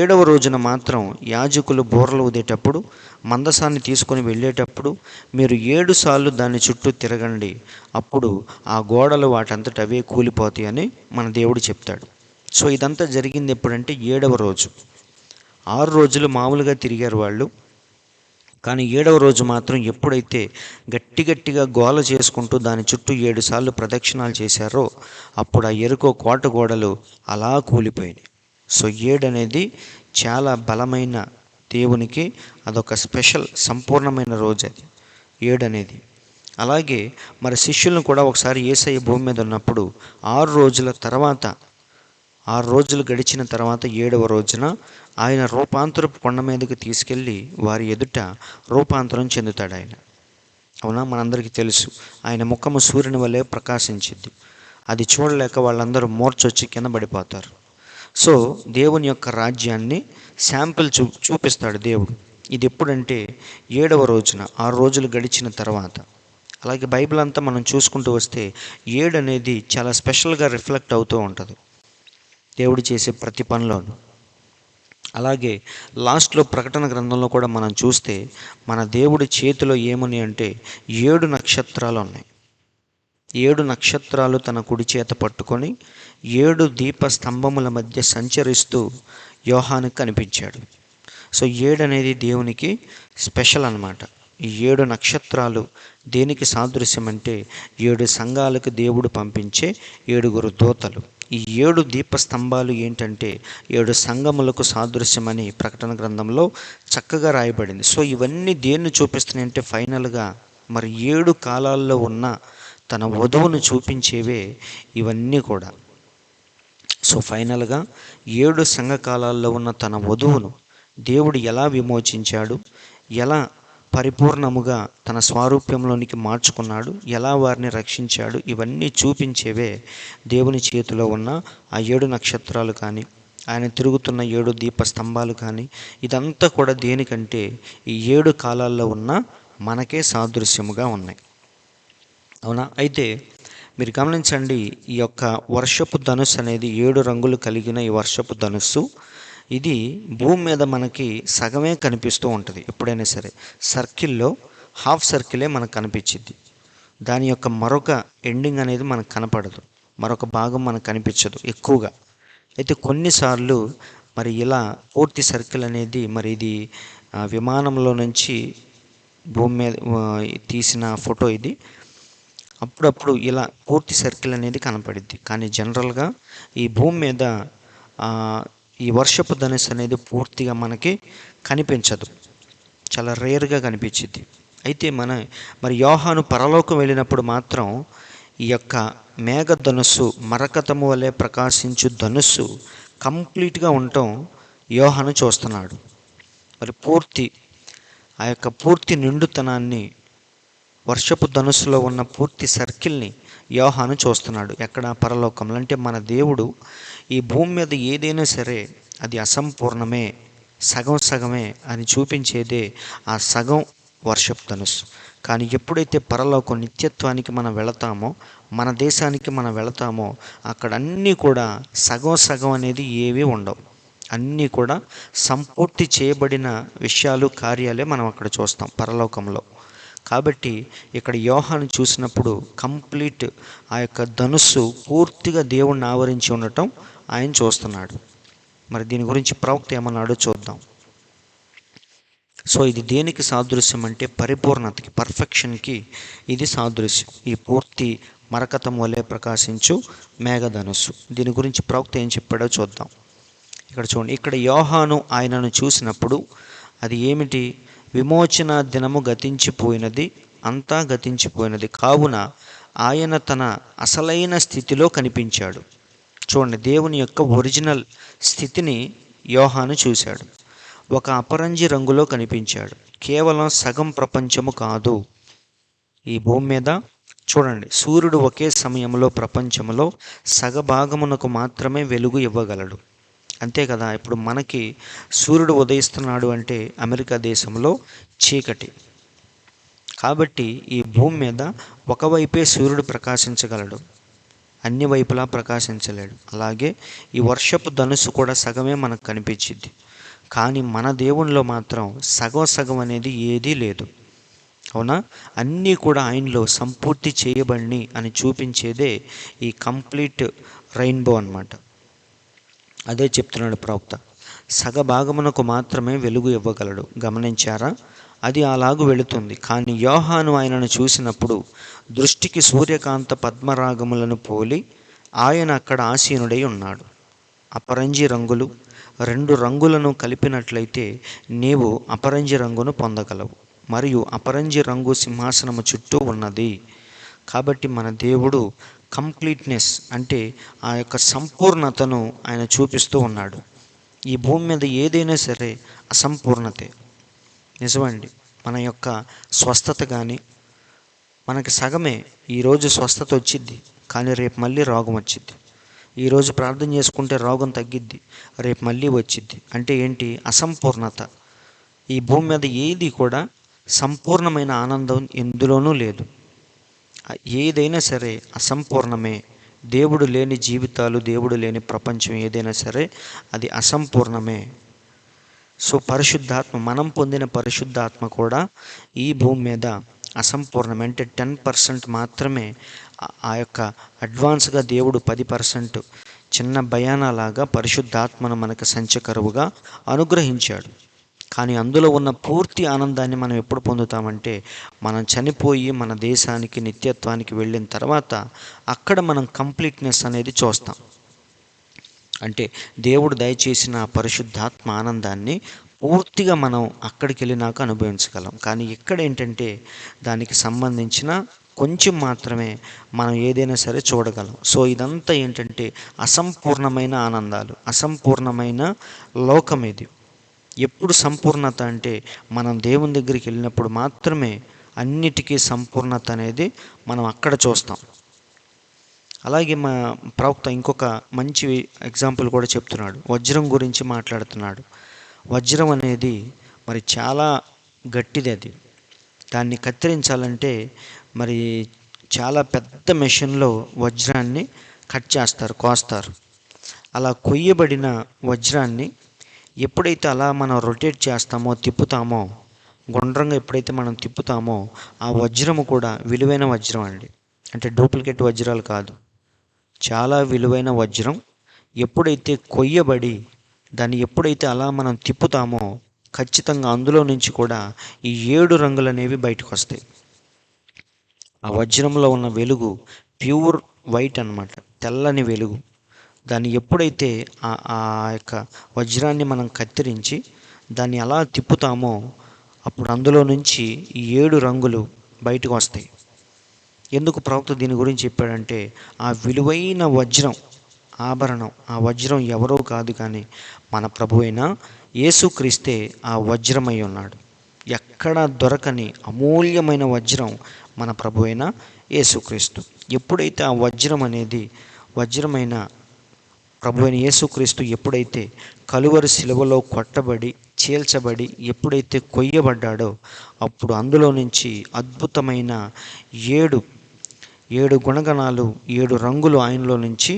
7వ రోజున మాత్రం యాజకులు బూరలు ఊదేటప్పుడు మందసాన్ని తీసుకొని వెళ్ళేటప్పుడు మీరు 7 సార్లు దాని చుట్టూ తిరగండి, అప్పుడు ఆ గోడలు వాటంతట అవే కూలిపోతాయి అని మన దేవుడు చెప్తాడు. సో ఇదంతా జరిగింది ఎప్పుడంటే 7వ రోజు. 6 రోజులు మామూలుగా తిరిగారు వాళ్ళు, కానీ 7వ రోజు మాత్రం ఎప్పుడైతే గట్టిగా గోల చేసుకుంటూ దాని చుట్టూ 7 సార్లు ప్రదక్షిణాలు చేశారో అప్పుడు ఆ యెరికో కోట గోడలు అలా కూలిపోయినాయి. సో 7 అనేది చాలా బలమైన, దేవునికి అదొక స్పెషల్ సంపూర్ణమైన రోజు అది 7 అనేది. అలాగే మరి శిష్యులను కూడా ఒకసారి యేసయ్య భూమి మీద ఉన్నప్పుడు 6 రోజుల తర్వాత, 6 రోజులు గడిచిన తర్వాత 7వ రోజున ఆయన రూపాంతరపు కొండ మీదకి తీసుకెళ్ళి వారి ఎదుట రూపాంతరం చెందుతాడు ఆయన. అవునా, మనందరికీ తెలుసు ఆయన ముఖము సూర్యుని వలె ప్రకాశించింది. అది చూడలేక వాళ్ళందరూ మూర్చొచ్చి కింద పడిపోతారు. సో దేవుని యొక్క రాజ్యాన్ని శాంపిల్ చూపిస్తాడు దేవుడు. ఇది ఎప్పుడంటే 7వ రోజున, 6 రోజులు గడిచిన తర్వాత. అలాగే బైబిల్ అంతా మనం చూసుకుంటూ వస్తే 7 అనేది చాలా స్పెషల్గా రిఫ్లెక్ట్ అవుతూ ఉంటుంది దేవుడు చేసే ప్రతి పనిలోనూ. అలాగే లాస్ట్లో ప్రకటన గ్రంథంలో కూడా మనం చూస్తే మన దేవుడి చేతిలో ఏమని అంటే 7 నక్షత్రాలు ఉన్నాయి. 7 నక్షత్రాలు తన కుడి చేత పట్టుకొని 7 దీప స్తంభముల మధ్య సంచరిస్తూ యోహానుకు కనిపించాడు. సో 7 అనేది దేవునికి స్పెషల్ అన్నమాట. ఈ 7 నక్షత్రాలు దేనికి సాదృశ్యం అంటే 7 సంఘాలకు దేవుడు పంపించే 7 దూతలు. ఈ 7 దీపస్తంభాలు ఏంటంటే 7 సంఘములకు సాదృశ్యమని ప్రకటన గ్రంథంలో చక్కగా రాయబడింది. సో ఇవన్నీ దేన్ని చూపిస్తున్నాయంటే ఫైనల్గా మరి 7 కాలాల్లో ఉన్న తన వధువును చూపించేవే ఇవన్నీ కూడా. సో ఫైనల్గా 7 సంఘ కాలాల్లో ఉన్న తన వధువును దేవుడు ఎలా విమోచించాడు, ఎలా పరిపూర్ణముగా తన స్వారూప్యంలోనికి మార్చుకున్నాడు, ఎలా వారిని రక్షించాడు, ఇవన్నీ చూపించేవే దేవుని చేతిలో ఉన్న ఆ 7 నక్షత్రాలు కానీ, ఆయన తిరుగుతున్న 7 దీపస్తంభాలు కానీ, ఇదంతా కూడా దేనికంటే ఈ 7 కాలాల్లో ఉన్న మనకే సాదృశ్యముగా ఉన్నాయి. అవునా, అయితే మీరు గమనించండి, ఈ యొక్క వర్షపు ధనుస్సు అనేది 7 రంగులు కలిగిన ఈ వర్షపు ధనుస్సు ఇది భూమి మీద మనకి సగమే కనిపిస్తూ ఉంటుంది. ఎప్పుడైనా సరే సర్కిల్లో హాఫ్ సర్కిలే మనకు కనిపించింది, దాని యొక్క మరొక ఎండింగ్ అనేది మనకు కనపడదు, మరొక భాగం మనకు కనిపించదు ఎక్కువగా. అయితే కొన్నిసార్లు మరి ఇలా పూర్తి సర్కిల్ అనేది మరి ఇది విమానంలో నుంచి భూమి మీద తీసిన ఫోటో ఇది. అప్పుడప్పుడు ఇలా పూర్తి సర్కిల్ అనేది కనపడిద్ది, కానీ జనరల్గా ఈ భూమి మీద ఈ వర్షపు ధనుస్సు అనేది పూర్తిగా మనకి కనిపించదు, చాలా రేర్గా కనిపించింది. అయితే మరి యోహాను పరలోకం వెళ్ళినప్పుడు మాత్రం ఈ యొక్క మేఘ ధనుస్సు, మరకతము వలె ప్రకాశించు ధనుస్సు కంప్లీట్గా ఉండటం యోహాను చూస్తున్నాడు. మరి ఆ యొక్క పూర్తి నిండుతనాన్ని, వర్షపు ధనుస్సులో ఉన్న పూర్తి సర్కిల్ని యోహాను చూస్తున్నాడు. ఎక్కడ? పరలోకంలో. అంటే మన దేవుడు ఈ భూమి మీద ఏదైనా సరే అది అసంపూర్ణమే, సగమే అని చూపించేదే ఆ సగం వర్షపు ధనుస్సు. కానీ ఎప్పుడైతే పరలోకం నిత్యత్వానికి మనం వెళతామో, మన దేశానికి మనం వెళతామో, అక్కడ అన్నీ కూడా సగం అనేది ఏవీ ఉండవు, అన్నీ కూడా సంపూర్తి చేయబడిన విషయాలు, కార్యాలే మనం అక్కడ చూస్తాం పరలోకంలో. కాబట్టి ఇక్కడ యోహాను చూసినప్పుడు కంప్లీట్ ఆ యొక్క ధనుస్సు పూర్తిగా దేవుణ్ణి ఆవరించి ఉండటం ఆయన చూస్తున్నాడు. మరి దీని గురించి ప్రవక్త ఏమన్నాడో చూద్దాం. సో ఇది దేనికి సాదృశ్యం అంటే పరిపూర్ణతకి, పర్ఫెక్షన్కి ఇది సాదృశ్యం. ఈ పూర్తి మరకతం వలె ప్రకాశించు మేఘధనుస్సు. దీని గురించి ప్రవక్త ఏం చెప్పాడో చూద్దాం. ఇక్కడ చూడండి, ఇక్కడ యోహాను ఆయనను చూసినప్పుడు అది ఏమిటి? విమోచన దినము గతించిపోయినది, అంతా గతించిపోయినది, కావున ఆయన తన అసలైన స్థితిలో కనిపించాడు. చూడండి, దేవుని యొక్క ఒరిజినల్ స్థితిని యోహాను చూశాడు. ఒక అపరంజి రంగులో కనిపించాడు. కేవలం సగం ప్రపంచము కాదు, ఈ భూమి మీద చూడండి, సూర్యుడు ఒకే సమయంలో ప్రపంచంలో సగభాగమునకు మాత్రమే వెలుగు ఇవ్వగలడు. అంతే కదా. ఇప్పుడు మనకి సూర్యుడు ఉదయిస్తున్నాడు అంటే అమెరికా దేశంలో చీకటి. కాబట్టి ఈ భూమి మీద ఒకవైపే సూర్యుడు ప్రకాశించగలడు, అన్ని వైపులా ప్రకాశించలేడు. అలాగే ఈ వర్షపు ధనుసు కూడా సగమే మనకు కనిపించింది. కానీ మన దేవునిలో మాత్రం సగం సగం అనేది ఏదీ లేదు. అవునా? అన్నీ కూడా ఆయనలో సంపూర్తి చేయబడి అని చూపించేదే ఈ కంప్లీట్ రెయిన్బో అన్నమాట. అదే చెప్తున్నాడు ప్రవక్త. సగభాగమునకు మాత్రమే వెలుగు ఇవ్వగలడు. గమనించారా? అది అలాగూ వెళుతుంది. కానీ యోహాను ఆయనను చూసినప్పుడు దృష్టికి సూర్యకాంత పద్మరాగములను పోలి ఆయన అక్కడ ఆసీనుడై ఉన్నాడు. అపరంజి రంగులు, రెండు రంగులను కలిపినట్లయితే నీవు అపరంజి రంగును పొందగలవు. మరియు అపరంజి రంగు సింహాసనము చుట్టూ ఉన్నది. కాబట్టి మన దేవుడు కంప్లీట్నెస్ అంటే ఆ యొక్క సంపూర్ణతను ఆయన చూపిస్తూ ఉన్నాడు. ఈ భూమి మీద ఏదైనా సరే అసంపూర్ణతే. నిజమండి. మన యొక్క స్వస్థత కానీ మనకి సగమే. ఈరోజు స్వస్థత వచ్చిద్ది, కానీ రేపు మళ్ళీ రోగం వచ్చిద్ది. ఈరోజు ప్రార్థన చేసుకుంటే రోగం తగ్గిద్ది, రేపు మళ్ళీ వచ్చిద్ది. అంటే ఏంటి? అసంపూర్ణత. ఈ భూమి మీద ఏది కూడా సంపూర్ణమైన ఆనందం ఎందులోనూ లేదు. ఏదైనా సరే అసంపూర్ణమే. దేవుడు లేని జీవితాలు, దేవుడు లేని ప్రపంచం ఏదైనా సరే అది అసంపూర్ణమే. సో పరిశుద్ధాత్మ, మనం పొందిన పరిశుద్ధాత్మ కూడా ఈ భూమి మీద అసంపూర్ణమే. అంటే 10% మాత్రమే. ఆ యొక్క అడ్వాన్స్గా దేవుడు 10% చిన్న భయానలాగా పరిశుద్ధాత్మను మనకు సంచకరువుగా అనుగ్రహించాడు. కానీ అందులో ఉన్న పూర్తి ఆనందాన్ని మనం ఎప్పుడు పొందుతామంటే మనం చనిపోయి మన దేశానికి నిత్యత్వానికి వెళ్ళిన తర్వాత అక్కడ మనం కంప్లీట్నెస్ అనేది చూస్తాం. అంటే దేవుడు దయచేసిన పరిశుద్ధాత్మ ఆనందాన్ని పూర్తిగా మనం అక్కడికి వెళ్ళినాక అనుభవించగలం. కానీ ఇక్కడ ఏంటంటే దానికి సంబంధించిన కొంచెం మాత్రమే మనం ఏదైనా సరే చూడగలం. సో ఇదంతా ఏంటంటే అసంపూర్ణమైన ఆనందాలు, అసంపూర్ణమైన లోకం ఇది. ఎప్పుడు సంపూర్ణత అంటే మనం దేవుని దగ్గరికి వెళ్ళినప్పుడు మాత్రమే అన్నిటికీ సంపూర్ణత అనేది మనం అక్కడ చూస్తాం. అలాగే మా ప్రవక్త ఇంకొక మంచి ఎగ్జాంపుల్ కూడా చెప్తున్నాడు. వజ్రం గురించి మాట్లాడుతున్నాడు. వజ్రం అనేది మరి చాలా గట్టిది. అది దాన్ని కత్తిరించాలంటే మరి చాలా పెద్ద మెషిన్లో వజ్రాన్ని కట్ చేస్తారు, కోస్తారు. అలా కొయ్యబడిన వజ్రాన్ని ఎప్పుడైతే అలా మనం రొటేట్ చేస్తామో, తిప్పుతామో, గుండ్రంగా ఎప్పుడైతే మనం తిప్పుతామో ఆ వజ్రము కూడా విలువైన వజ్రం అండి. అంటే డూప్లికేట్ వజ్రాలు కాదు, చాలా విలువైన వజ్రం. ఎప్పుడైతే కొయ్యబడి దాన్ని ఎప్పుడైతే అలా మనం తిప్పుతామో ఖచ్చితంగా అందులో నుంచి కూడా ఈ 7 రంగులు అనేవి బయటకు వస్తాయి. ఆ వజ్రంలో ఉన్న వెలుగు ప్యూర్ వైట్ అన్నమాట, తెల్లని వెలుగు. దాన్ని ఎప్పుడైతే ఆ యొక్క వజ్రాన్ని మనం కత్తిరించి దాన్ని అలా తిప్పుతామో అప్పుడు అందులో నుంచి ఈ 7 రంగులు బయటకు వస్తాయి. ఎందుకు ప్రవక్త దీని గురించి చెప్పాడంటే ఆ విలువైన వజ్రం, ఆభరణం, ఆ వజ్రం ఎవరో కాదు కానీ మన ప్రభువైన యేసుక్రీస్తే ఆ వజ్రమై ఉన్నాడు. ఎక్కడా దొరకని అమూల్యమైన వజ్రం మన ప్రభువైన యేసుక్రీస్తు. ఎప్పుడైతే ఆ వజ్రం అనేది, వజ్రమైన ప్రభువైన యేసుక్రీస్తు ఎప్పుడైతే కలువరి శిలువలో కొట్టబడి, చీల్చబడి, ఎప్పుడైతే కొయ్యబడ్డాడో అప్పుడు అందులో నుంచి అద్భుతమైన 7 గుణగణాలు, 7 రంగులు ఆయనలో నుంచి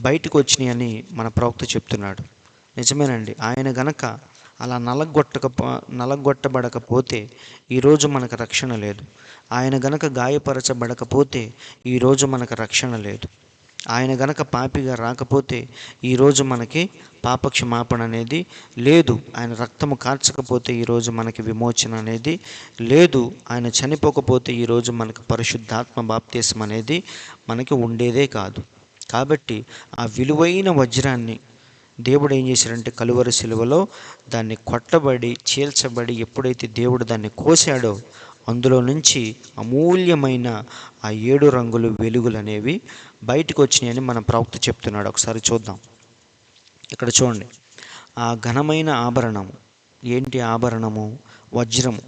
బయటకు వచ్చినాయని మన ప్రవక్త చెప్తున్నాడు. నిజమేనండి. ఆయన గనక అలా నలగొట్టబడకపోతే ఈరోజు మనకు రక్షణ లేదు. ఆయన గనక గాయపరచబడకపోతే ఈరోజు మనకు రక్షణ లేదు. ఆయన గనక పాపిగా రాకపోతే ఈరోజు మనకి పాపక్షమాపణ అనేది లేదు. ఆయన రక్తము కార్చకపోతే ఈరోజు మనకి విమోచన అనేది లేదు. ఆయన చనిపోకపోతే ఈరోజు మనకు పరిశుద్ధాత్మ బాప్తిస్మం అనేది మనకి ఉండేదే కాదు. కాబట్టి ఆ విలువైన వజ్రాన్ని దేవుడు ఏం చేశాడంటే కలువరి శిలువలో దాన్ని కొట్టబడి, చీల్చబడి ఎప్పుడైతే దేవుడు దాన్ని కోసాడో అందులో నుంచి అమూల్యమైన ఆ 7 రంగులు వెలుగులు అనేవి బయటకు వచ్చినాయని మన ప్రవక్త చెప్తున్నాడు. ఒకసారి చూద్దాం. ఇక్కడ చూడండి, ఆ ఘనమైన ఆభరణము ఏంటి? ఆభరణము వజ్రము.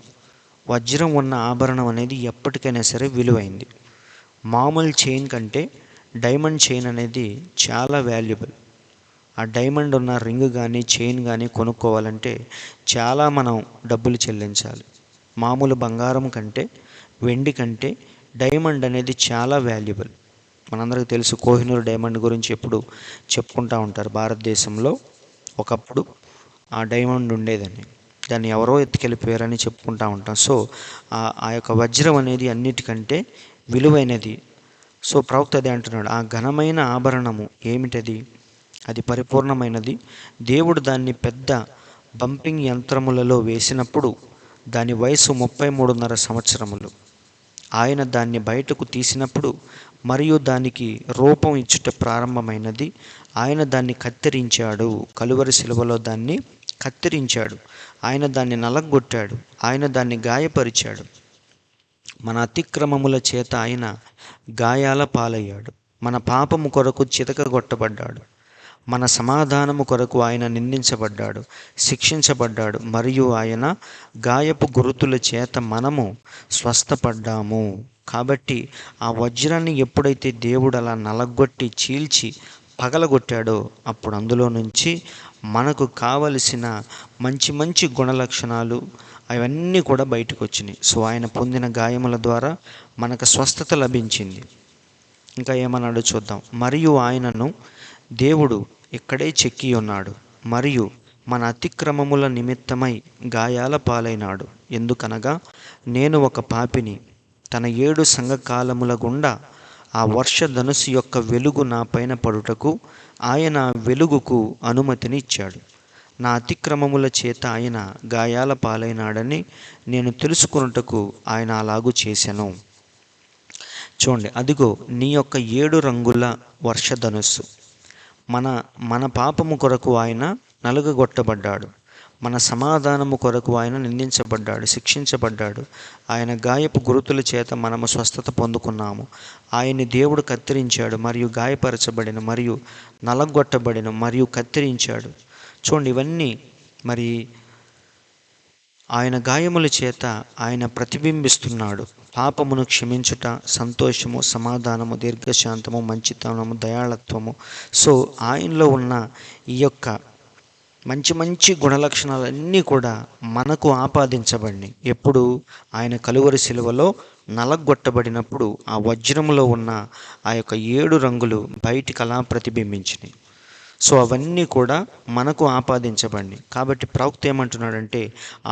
వజ్రం ఉన్న ఆభరణం అనేది ఎప్పటికైనా సరే విలువైంది. మామూలు చైన్ కంటే డైమండ్ చైన్ అనేది చాలా వాల్యుబుల్. ఆ డైమండ్ ఉన్న రింగ్ కానీ చైన్ కానీ కొనుక్కోవాలంటే చాలా మనం డబ్బులు చెల్లించాలి. మామూలు బంగారం కంటే, వెండి కంటే డైమండ్ అనేది చాలా వాల్యుబుల్. మనందరికీ తెలుసు, కోహినూర్ డైమండ్ గురించి ఎప్పుడు చెప్పుకుంటూ ఉంటారు. భారతదేశంలో ఒకప్పుడు ఆ డైమండ్ ఉండేదని, దాన్ని ఎవరో ఎత్తుకెళ్ళిపోయారని చెప్పుకుంటూ ఉంటాం. సో ఆ యొక్క వజ్రం అనేది అన్నిటికంటే విలువైనది. సో ప్రవక్త అదే అంటున్నాడు, ఆ ఘనమైన ఆభరణము ఏమిటది? అది పరిపూర్ణమైనది. దేవుడు దాన్ని పెద్ద బంపింగ్ యంత్రములలో వేసినప్పుడు దాని వయసు 33.5 సంవత్సరములు. ఆయన దాన్ని బయటకు తీసినప్పుడు మరియు దానికి రూపం ఇచ్చుట ప్రారంభమైనది. ఆయన దాన్ని కత్తిరించాడు, కలువరి శిలువలో దాన్ని కత్తిరించాడు. ఆయన దాన్ని నలగొట్టాడు, ఆయన దాన్ని గాయపరిచాడు. మన అతిక్రమముల చేత ఆయన గాయాల పాలయ్యాడు, మన పాపము కొరకు చితకగొట్టబడ్డాడు. మన సమాధానము కొరకు ఆయన నిందించబడ్డాడు, శిక్షించబడ్డాడు, మరియు ఆయన గాయపు గురుతుల చేత మనము స్వస్థపడ్డాము. కాబట్టి ఆ వజ్రాన్ని ఎప్పుడైతే దేవుడు అలా నలగొట్టి చీల్చి పగలగొట్టాడో అప్పుడు అందులో నుంచి మనకు కావలసిన మంచి మంచి గుణలక్షణాలు అవన్నీ కూడా బయటకు వచ్చినాయి. సో ఆయన పొందిన గాయముల ద్వారా మనకు స్వస్థత లభించింది. ఇంకా ఏమన్నాడో చూద్దాం. మరియు ఆయనను దేవుడు ఇక్కడే చెక్కి ఉన్నాడు, మరియు మన అతిక్రమముల నిమిత్తమై గాయాల పాలైనాడు. ఎందుకనగా నేను ఒక పాపిని, తన 7 సంఘకాలముల గుండా ఆ వర్షధనుసు యొక్క వెలుగు నా పైన పడుటకు ఆయన వెలుగుకు అనుమతిని ఇచ్చాడు. నా అతిక్రమముల చేత ఆయన గాయాల పాలైనాడని నేను తెలుసుకొనుటకు ఆయన అలాగూ చేశాను. చూడండి, అదిగో నీ యొక్క 7 రంగుల వర్షధనుస్సు. మన పాపము కొరకు ఆయన నలుగగొట్టబడ్డాడు, మన సమాధానము కొరకు ఆయన నిందించబడ్డాడు, శిక్షించబడ్డాడు. ఆయన గాయపు గురుతుల చేత మనము స్వస్థత పొందుకున్నాము. ఆయన్ని దేవుడు కత్తిరించాడు, మరియు గాయపరచబడిన, మరియు నలగొట్టబడిన, మరియు కత్తిరించాడు. చూడండి, ఇవన్నీ మరి ఆయన గాయముల చేత ఆయన ప్రతిబింబిస్తున్నాడు. పాపమును క్షమించుట, సంతోషము, సమాధానము, దీర్ఘశాంతము, మంచితనము, దయాళత్వము. సో ఆయనలో ఉన్న ఈ యొక్క మంచి మంచి గుణలక్షణాలన్నీ కూడా మనకు ఆపాదించబడినాయి. ఎప్పుడు? ఆయన కలువరి శిలువలో నలగొట్టబడినప్పుడు ఆ వజ్రములో ఉన్న ఆ యొక్క 7 రంగులు బయటికి అలా ప్రతిబింబించినాయి. సో అవన్నీ కూడా మనకు ఆపాదించబడినాయి. కాబట్టి ప్రవక్త ఏమంటున్నాడంటే,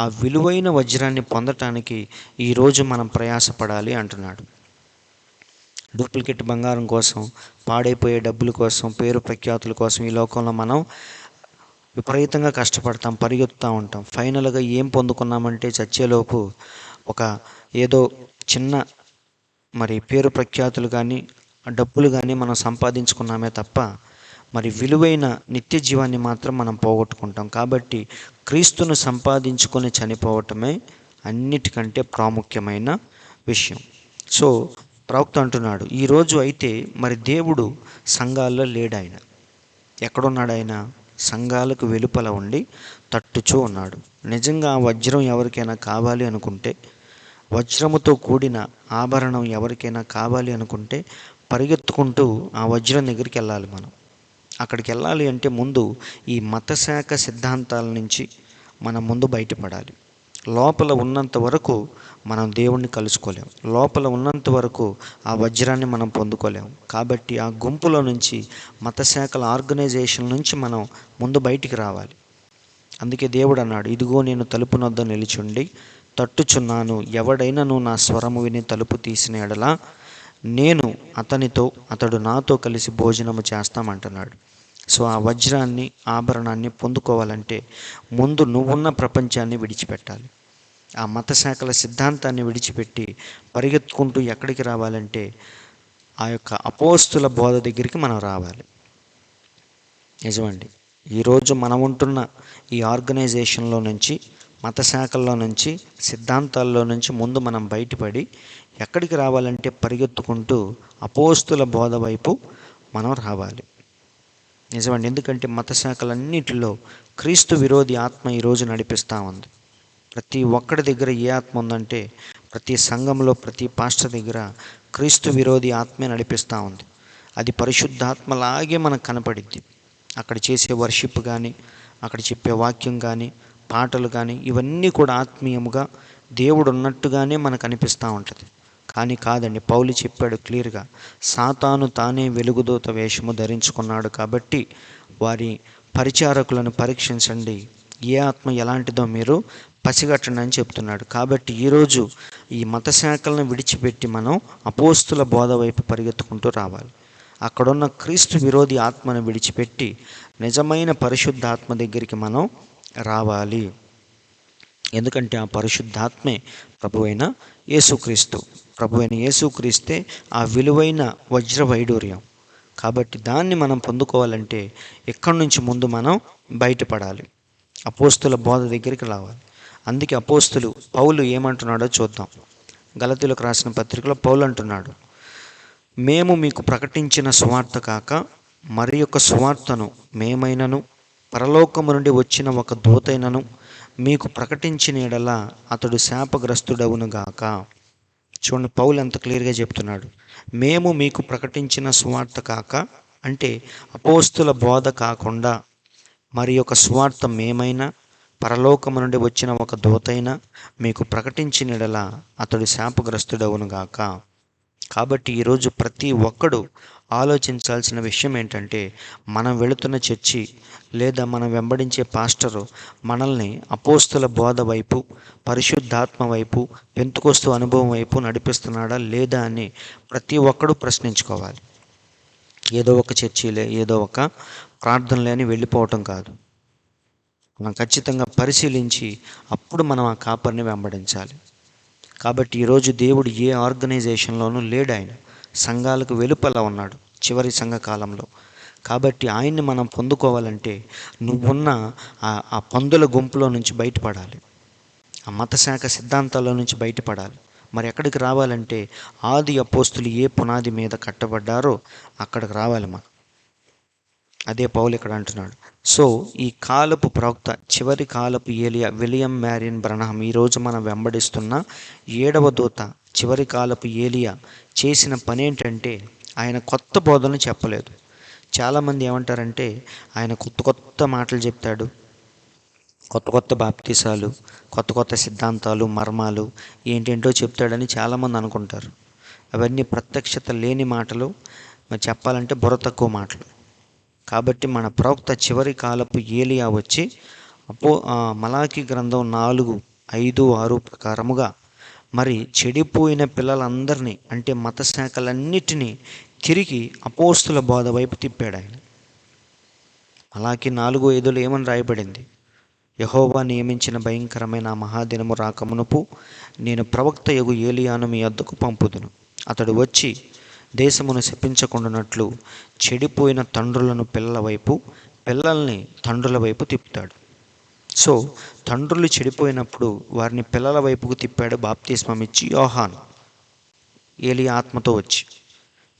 ఆ విలువైన వజ్రాన్ని పొందటానికి ఈరోజు మనం ప్రయాసపడాలి అంటున్నాడు. డూప్లికేట్ బంగారం కోసం, పాడైపోయే డబ్బుల కోసం, పేరు ప్రఖ్యాతుల కోసం ఈ లోకంలో మనం విపరీతంగా కష్టపడతాం, పరిగెత్తుతూ ఉంటాం. ఫైనల్గా ఏం పొందుకున్నామంటే చచ్చేలోపు ఒక ఏదో చిన్న మరి పేరు ప్రఖ్యాతులు కానీ డబ్బులు కానీ మనం సంపాదించుకున్నామే తప్ప మరి విలువైన నిత్య జీవాన్ని మాత్రం మనం పోగొట్టుకుంటాం. కాబట్టి క్రీస్తును సంపాదించుకొని చనిపోవటమే అన్నిటికంటే ప్రాముఖ్యమైన విషయం. సో ప్రవక్త అంటున్నాడు, ఈరోజు అయితే మరి దేవుడు సంఘాల్లో లేడు. ఆయన ఎక్కడున్నాడు? ఆయన సంఘాలకు వెలుపల ఉండి తట్టుచూ ఉన్నాడు. నిజంగా ఆ వజ్రం ఎవరికైనా కావాలి అనుకుంటే, వజ్రముతో కూడిన ఆభరణం ఎవరికైనా కావాలి అనుకుంటే పరిగెత్తుకుంటూ ఆ వజ్రం దగ్గరికి వెళ్ళాలి. మనం అక్కడికి వెళ్ళాలి అంటే ముందు ఈ మతశాఖ సిద్ధాంతాల నుంచి మనం ముందు బయటపడాలి. లోపల ఉన్నంత వరకు మనం దేవుణ్ణి కలుసుకోలేము, లోపల ఉన్నంత వరకు ఆ వజ్రాన్ని మనం పొందుకోలేము. కాబట్టి ఆ గుంపులో నుంచి, మతశాఖల ఆర్గనైజేషన్ నుంచి మనం ముందు బయటికి రావాలి. అందుకే దేవుడు అన్నాడు, ఇదిగో నేను తలుపు నొద్ద నిలిచుండి తట్టుచున్నాను, ఎవడైనను నా స్వరము విని తలుపు తీసిన ఎడల నేను అతనితో, అతడు నాతో కలిసి భోజనము చేస్తామంటున్నాడు. సో ఆ వజ్రాన్ని, ఆభరణాన్ని పొందుకోవాలంటే ముందు నువ్వున్న ప్రపంచాన్ని విడిచిపెట్టాలి. ఆ మతశాఖల సిద్ధాంతాన్ని విడిచిపెట్టి పరిగెత్తుకుంటూ ఎక్కడికి రావాలంటే ఆ యొక్క అపోస్తుల బోధ దగ్గరికి మనం రావాలి. నిజమండి, ఈరోజు మనం ఉంటున్న ఈ ఆర్గనైజేషన్లో నుంచి, మతశాఖల్లో నుంచి, సిద్ధాంతాల్లో నుంచి ముందు మనం బయటపడి ఎక్కడికి రావాలంటే పరిగెత్తుకుంటూ అపోస్తుల బోధ వైపు మనం రావాలి. నిజమండి, ఎందుకంటే మతశాఖలన్నిటిలో క్రీస్తు విరోధి ఆత్మ ఈరోజు నడిపిస్తూ ఉంది. ప్రతి ఒక్కడి దగ్గర ఏ ఆత్మ ఉందంటే, ప్రతి సంఘంలో, ప్రతి పాస్టర్ దగ్గర క్రీస్తు విరోధి ఆత్మే నడిపిస్తూ ఉంది. అది పరిశుద్ధాత్మలాగే మనకు కనపడిద్ది. అక్కడ చేసే వర్షిప్ కానీ, అక్కడ చెప్పే వాక్యం కానీ, పాటలు కానీ, ఇవన్నీ కూడా ఆత్మీయముగా దేవుడు ఉన్నట్టుగానే మనకు అనిపిస్తూ ఉంటుంది. కానీ కాదండి, పౌలు చెప్పాడు క్లియర్గా, సాతాను తానే వెలుగుదూత వేషము ధరించుకున్నాడు కాబట్టి వారి పరిచారకులను పరీక్షించండి, ఏ ఆత్మ ఎలాంటిదో మీరు పసిగట్టండి అని చెప్తున్నాడు. కాబట్టి ఈరోజు ఈ మత శాఖలను విడిచిపెట్టి మనం అపోస్తుల బోధ వైపు పరిగెత్తుకుంటూ రావాలి. అక్కడున్న క్రీస్తు విరోధి ఆత్మను విడిచిపెట్టి నిజమైన పరిశుద్ధ ఆత్మ దగ్గరికి మనం రావాలి. ఎందుకంటే ఆ పరిశుద్ధాత్మే ప్రభువైన యేసుక్రీస్తు. ప్రభువైన యేసుక్రీస్తే ఆ విలువైన వజ్ర వైడూర్యం. కాబట్టి దాన్ని మనం పొందుకోవాలంటే ఎక్కడి నుంచి ముందు మనం బయటపడాలి, అపోస్తుల బోధ దగ్గరికి రావాలి. అందుకే అపోస్తులు పౌలు ఏమంటున్నాడో చూద్దాం. గలతీయులకు రాసిన పత్రికలో పౌలు అంటున్నాడు, మేము మీకు ప్రకటించిన సువార్త కాక మరి యొక్క సువార్తను మేమైనను పరలోకము నుండి వచ్చిన ఒక దూతైనను మీకు ప్రకటించిన యెడల అతడు శాపగ్రస్తుడవునుగాక. చూడండి, పౌలు ఎంత క్లియర్గా చెప్తున్నాడు. మేము మీకు ప్రకటించిన సువార్త కాక అంటే అపోస్తుల బోధ కాకుండా మరి యొక్క సువార్త మేమైనా పరలోకము నుండి వచ్చిన ఒక దూతైనా మీకు ప్రకటించిన యెడల అతడు శాపగ్రస్తుడవునుగాక. కాబట్టి ఈరోజు ప్రతి ఒక్కడు ఆలోచించాల్సిన విషయం ఏంటంటే, మనం వెళుతున్న చర్చి లేదా మనం వెంబడించే పాస్టరు మనల్ని అపోస్తుల బోధ వైపు, పరిశుద్ధాత్మ వైపు, పెంతుకొస్తు అనుభవం వైపు నడిపిస్తున్నాడా లేదా అని ప్రతి ఒక్కడు ప్రశ్నించుకోవాలి. ఏదో ఒక చర్చిలే, ఏదో ఒక ప్రార్థనలే అని వెళ్ళిపోవటం కాదు. మనం ఖచ్చితంగా పరిశీలించి అప్పుడు మనం ఆ కాపరిని వెంబడించాలి. కాబట్టి ఈరోజు దేవుడు ఏ ఆర్గనైజేషన్లోనూ లేడు. ఆయన సంఘాలకు వెలుపల ఉన్నాడు చివరి సంఘ కాలంలో. కాబట్టి ఆయన్ని మనం పొందుకోవాలంటే నువ్వున్న ఆ పందుల గుంపులో నుంచి బయటపడాలి, ఆ మతశాఖ సిద్ధాంతాల నుంచి బయటపడాలి. మరి ఎక్కడికి రావాలంటే ఆది అపోస్తులు ఏ పునాది మీద కట్టబడ్డారో అక్కడికి రావాలి మనం. అదే పౌలు ఇక్కడ అంటున్నాడు. సో ఈ కాలపు ప్రవక్త, చివరి కాలపు ఏలియా విలియం మ్యారియన్ బ్రనహాం, ఈరోజు మనం వెంబడిస్తున్న 7వ దూత, చివరి కాలపు ఏలియా చేసిన పని ఏంటంటే ఆయన కొత్త బోధనలు చెప్పలేదు. చాలామంది ఏమంటారంటే ఆయన కొత్త కొత్త మాటలు చెప్తాడు, కొత్త కొత్త బాప్తిసాలు, కొత్త కొత్త సిద్ధాంతాలు, మర్మాలు ఏంటేంటో చెప్తాడని చాలామంది అనుకుంటారు. అవన్నీ ప్రత్యక్షత లేని మాటలు, మరి చెప్పాలంటే బుర్ర తక్కువ మాటలు. కాబట్టి మన ప్రవక్త చివరి కాలపు ఏలియా వచ్చి మలాకి గ్రంథం 4, 5, 6 ప్రకారముగా మరి చెడిపోయిన పిల్లలందరినీ అంటే మత శాఖలన్నిటినీ తిరిగి అపోస్తుల బోధ వైపు తిప్పాడు ఆయన. మలాకి 4:5 ఏమని రాయబడింది? యెహోవా నియమించిన భయంకరమైన మహాదినము రాకమునుపు నేను ప్రవక్త యగు ఏలియాను మీ వద్దకు పంపుదును. అతడు వచ్చి దేశమును శపించకుండానట్లు చెడిపోయిన తండ్రులను పిల్లల వైపు, పిల్లల్ని తండ్రుల వైపు తిప్పుతాడు. సో తండ్రులు చెడిపోయినప్పుడు వారిని పిల్లల వైపుకు తిప్పాడు బాప్తిస్మం ఇచ్చి యోహాను, ఏలియా ఆత్మతో వచ్చి.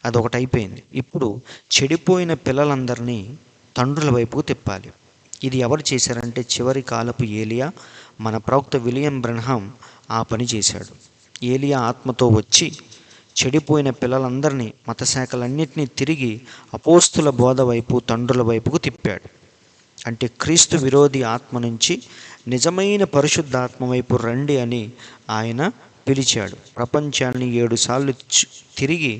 అదొకటి అయిపోయింది. ఇప్పుడు చెడిపోయిన పిల్లలందరినీ తండ్రుల వైపుకు తిప్పాలి. ఇది ఎవరు చేశారంటే చివరి కాలపు ఏలియా, మన ప్రవక్త విలియం బ్రన్హాం ఆ పని చేశాడు. ఏలియా ఆత్మతో వచ్చి చెడిపోయిన పిల్లలందరినీ, మతశాఖలన్నింటినీ తిరిగి అపోస్తుల బోధ వైపు, తండ్రుల వైపుకు తిప్పాడు. అంటే క్రీస్తు విరోధి ఆత్మ నుంచి నిజమైన పరిశుద్ధాత్మ వైపు రండి అని ఆయన పిలిచాడు. ప్రపంచాన్ని 7 సార్లు తిరిగి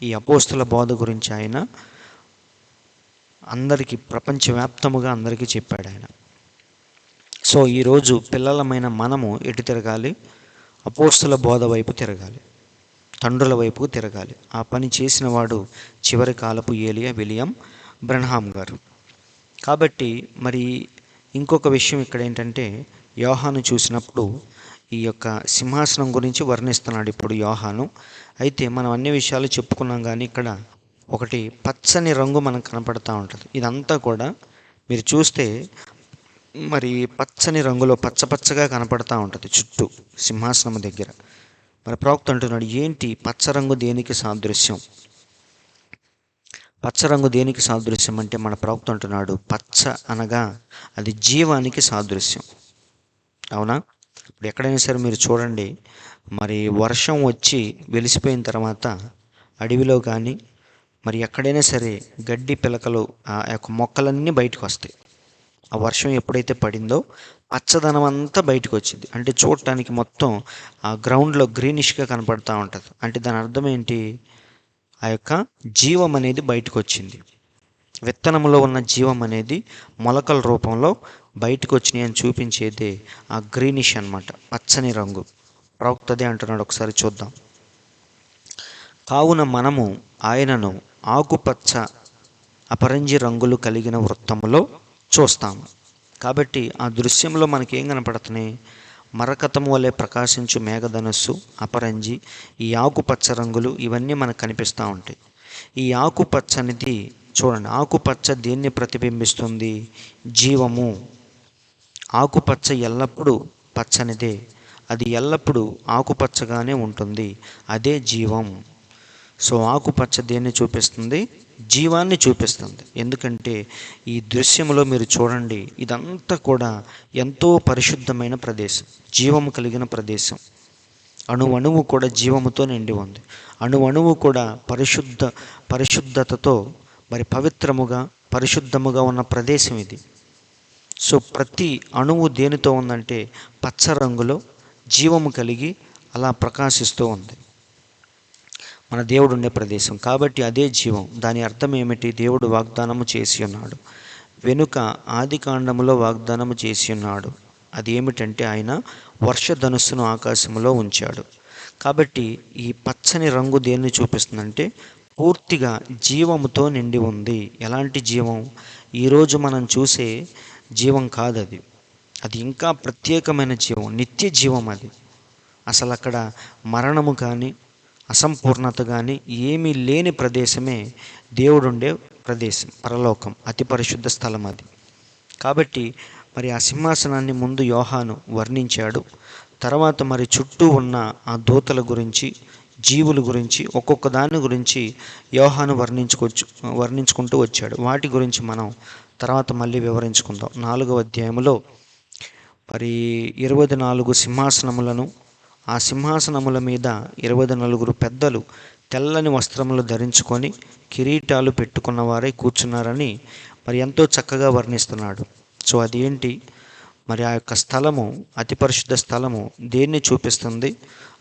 ఈ అపోస్తుల బోధ గురించి ఆయన అందరికీ, ప్రపంచవ్యాప్తముగా అందరికీ చెప్పాడు ఆయన. సో ఈరోజు పిల్లలమైన మనము ఎటు తిరగాలి? అపోస్తుల బోధ వైపు తిరగాలి, తండ్రుల వైపుకు తిరగాలి. ఆ పని చేసిన వాడు చివరి కాలపు ఏలియా విలియం బ్రన్హాం గారు. కాబట్టి మరి ఇంకొక విషయం ఇక్కడ ఏంటంటే, యోహాను చూసినప్పుడు ఈ యొక్క సింహాసనం గురించి వర్ణిస్తున్నాడు ఇప్పుడు యోహాను. అయితే మనం అన్ని విషయాలు చెప్పుకున్నాం, కానీ ఇక్కడ ఒకటి పచ్చని రంగు మనకు కనపడతా ఉంటుంది. ఇదంతా కూడా మీరు చూస్తే మరి పచ్చని రంగులో పచ్చపచ్చగా కనపడతా ఉంటుంది చుట్టూ సింహాసనం దగ్గర. మరి ప్రవక్త అంటున్నాడు, ఏంటి పచ్చరంగు దేనికి సాదృశ్యం? పచ్చరంగు దేనికి సాదృశ్యం అంటే మన ప్రవక్త అంటున్నాడు, పచ్చ అనగా అది జీవానికి సాదృశ్యం. అవునా? ఇప్పుడు ఎక్కడైనా సరే మీరు చూడండి, మరి వర్షం వచ్చి వెలిసిపోయిన తర్వాత అడవిలో కానీ మరి ఎక్కడైనా సరే గడ్డి పిలకలు ఆ యొక్క మొక్కలన్నీ బయటకు వస్తాయి. ఆ వర్షం ఎప్పుడైతే పడిందో పచ్చదనం అంతా బయటకు వచ్చింది. అంటే చూడటానికి మొత్తం ఆ గ్రౌండ్లో గ్రీనిష్గా కనపడతా ఉంటుంది. అంటే దాని అర్థం ఏంటి? ఆ యొక్క జీవం అనేది బయటకు వచ్చింది. విత్తనంలో ఉన్న జీవం అనేది మొలకల రూపంలో బయటకు వచ్చినాయి అని చూపించేదే ఆ గ్రీనిష్ అన్నమాట, పచ్చని రంగు. ప్రవక్త అదే అంటున్నాడు, ఒకసారి చూద్దాం. కావున మనము ఆయనను ఆకుపచ్చ అపరంజి రంగులు కలిగిన వృత్తములో చూస్తాము. కాబట్టి ఆ దృశ్యంలో మనకి ఏం కనపడుతున్నాయి? మరకతము వలె ప్రకాశించు మేఘధనస్సు, అపరంజి, ఈ ఆకుపచ్చ రంగులు ఇవన్నీ మనకు కనిపిస్తూ ఉంటాయి. ఈ ఆకుపచ్చ అనేది చూడండి, ఆకుపచ్చ దేన్ని ప్రతిబింబిస్తుంది? జీవము. ఆకుపచ్చ ఎల్లప్పుడూ పచ్చనిదే, అది ఎల్లప్పుడూ ఆకుపచ్చగానే ఉంటుంది, అదే జీవం. సో ఆకుపచ్చ దేన్ని చూపిస్తుంది? జీవాన్ని చూపిస్తుంది. ఎందుకంటే ఈ దృశ్యంలో మీరు చూడండి, ఇదంతా కూడా ఎంతో పరిశుద్ధమైన ప్రదేశం, జీవము కలిగిన ప్రదేశం. అణువణువు కూడా జీవముతో నిండి ఉంది. అణువణువు కూడా పరిశుద్ధతతో మరి పవిత్రముగా పరిశుద్ధముగా ఉన్న ప్రదేశం ఇది. సో ప్రతి అణువు దేనితో ఉందంటే పచ్చ రంగులో జీవము కలిగి అలా ప్రకాశిస్తూ ఉంది మన దేవుడు ఉండే ప్రదేశం. కాబట్టి అదే జీవం. దాని అర్థం ఏమిటి? దేవుడు వాగ్దానము చేసి ఉన్నాడు, వెనుక ఆది కాండములో వాగ్దానము చేసి ఉన్నాడు. అది ఏమిటంటే ఆయన వర్షధనుస్సును ఆకాశంలో ఉంచాడు. కాబట్టి ఈ పచ్చని రంగు దేన్ని చూపిస్తుందంటే పూర్తిగా జీవముతో నిండి ఉంది. ఎలాంటి జీవం? ఈరోజు మనం చూసే జీవం కాదు అది. అది ఇంకా ప్రత్యేకమైన జీవం, నిత్య జీవం అది. అసలు అక్కడ మరణము కానీ అసంపూర్ణత కానీ ఏమీ లేని ప్రదేశమే దేవుడుండే ప్రదేశం, పరలోకం, అతి పరిశుద్ధ స్థలం అది. కాబట్టి మరి ఆ సింహాసనాన్ని ముందు యోహాను వర్ణించాడు. తర్వాత మరి చుట్టూ ఉన్న ఆ దూతల గురించి, జీవుల గురించి, ఒక్కొక్క దాని గురించి యోహాను వర్ణించుకుంటూ వచ్చాడు. వాటి గురించి మనం తర్వాత మళ్ళీ వివరించుకుందాం. 4వ అధ్యాయంలో మరి 24 సింహాసనములను, ఆ సింహాసనముల మీద 24 పెద్దలు తెల్లని వస్త్రములు ధరించుకొని కిరీటాలు పెట్టుకున్న వారే కూర్చున్నారని మరి ఎంతో చక్కగా వర్ణిస్తున్నాడు. సో అదేంటి? మరి ఆ యొక్క స్థలము, అతి పరిశుద్ధ స్థలము దేన్ని చూపిస్తుంది?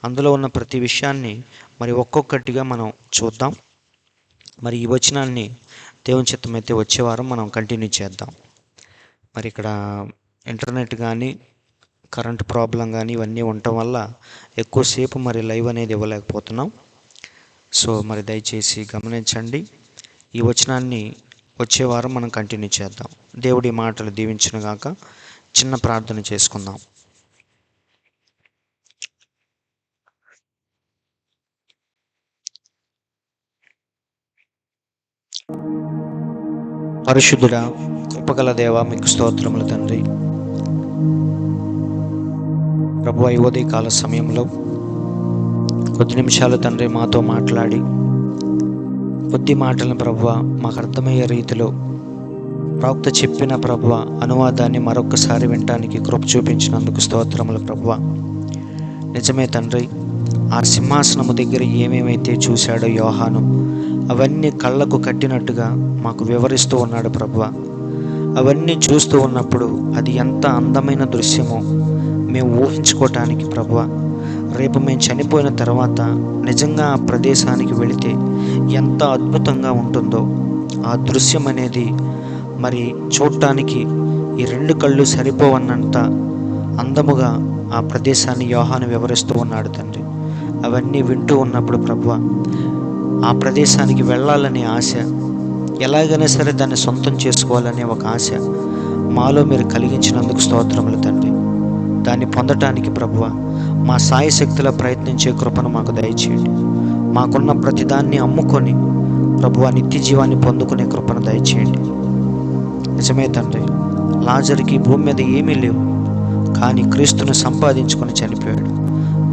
అందులో ఉన్న ప్రతి విషయాన్ని మరి ఒక్కొక్కటిగా మనం చూద్దాం. మరి ఈ వచనాన్ని దేవుని చిత్తమైతే వచ్చే వారం మనం కంటిన్యూ చేద్దాం. మరి ఇక్కడ ఇంటర్నెట్ కానీ కరెంట్ ప్రాబ్లం కానీ ఇవన్నీ ఉండటం వల్ల ఎక్కువసేపు మరి లైవ్ అనేది ఇవ్వలేకపోతున్నాం. సో మరి దయచేసి గమనించండి. ఈ వచనాన్ని వచ్చే వారం మనం కంటిన్యూ చేద్దాం. దేవుడి మాటలు దీవించునుగాక. చిన్న ప్రార్థన చేసుకుందాం. పరిశుద్ధుడా, కృపగల దేవా, మీకు స్తోత్రములు తండ్రి. ప్రభువా, ఈ ఉదయకాల సమయంలో కొద్ది నిమిషాలు తండ్రి మాతో మాట్లాడి, కొద్ది మాటలను ప్రభువా మాకు అర్థమయ్యే రీతిలో ప్రవక్త చెప్పిన ప్రభువా అనువాదాన్ని మరొకసారి వినటానికి కృప చూపించినందుకు స్తోత్రములు ప్రభువా. నిజమే తండ్రి, ఆ సింహాసనము దగ్గర ఏమేమైతే చూశాడో యోహాను, అవన్నీ కళ్ళకు కట్టినట్టుగా మాకు వివరిస్తూ ఉన్నాడు ప్రభువా. అవన్నీ చూస్తూ ఉన్నప్పుడు అది ఎంత అందమైన దృశ్యమో మేము ఊహించుకోవటానికి ప్రభువా, రేపు మేము చనిపోయిన తర్వాత నిజంగా ఆ ప్రదేశానికి వెళితే ఎంత అద్భుతంగా ఉంటుందో ఆ దృశ్యం అనేది మరి చూడటానికి ఈ 2 కళ్ళు సరిపోవన్నంత అందముగా ఆ ప్రదేశాన్ని యోహాను వివరిస్తూ ఉన్నాడు తండ్రి. అవన్నీ వింటూ ఉన్నప్పుడు ప్రభువా, ఆ ప్రదేశానికి వెళ్ళాలనే ఆశ, ఎలాగైనా సరే దాన్ని సొంతం చేసుకోవాలనే ఒక ఆశ మాలో మీరు కలిగించినందుకు స్తోత్రములు తండ్రి. దాన్ని పొందటానికి ప్రభువా మా సాయశక్తిలో ప్రయత్నించే కృపను మాకు దయచేయండి. మాకున్న ప్రతిదాన్ని అమ్ముకొని ప్రభువా నిత్య జీవాన్ని పొందుకునే కృపను దయచేయండి. నిజమే తండ్రి, లాజరుకి భూమి మీద ఏమీ లేవు, కానీ క్రీస్తును సంపాదించుకొని చనిపోయాడు.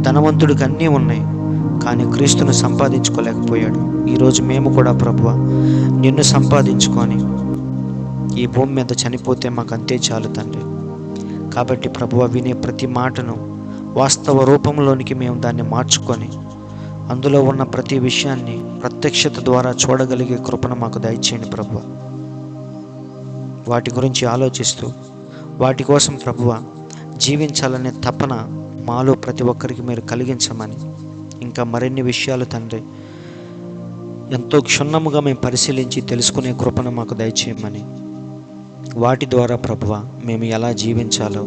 ధనవంతుడికి అన్నీ ఉన్నాయి, కానీ క్రీస్తును సంపాదించుకోలేకపోయాడు. ఈరోజు మేము కూడా ప్రభువా నిన్ను సంపాదించుకొని ఈ భూమి మీద చనిపోతే మాకు అంతే చాలు తండ్రి. కాబట్టి ప్రభువా వినే ప్రతి మాటను వాస్తవ రూపంలోనికి మేము దాన్ని మార్చుకొని అందులో ఉన్న ప్రతి విషయాన్ని ప్రత్యక్షత ద్వారా చూడగలిగే కృపను మాకు దయచేయండి ప్రభువా. వాటి గురించి ఆలోచిస్తూ వాటి కోసం ప్రభువా జీవించాలనే తపన మాలో ప్రతి ఒక్కరికి మీరు కలిగించమని, ఇంకా మరిన్ని విషయాలు తండ్రి ఎంతో క్షుణ్ణముగా మేము పరిశీలించి తెలుసుకునే కృపను మాకు దయచేయమని, వాటి ద్వారా ప్రభువా మేము ఎలా జీవించాలో,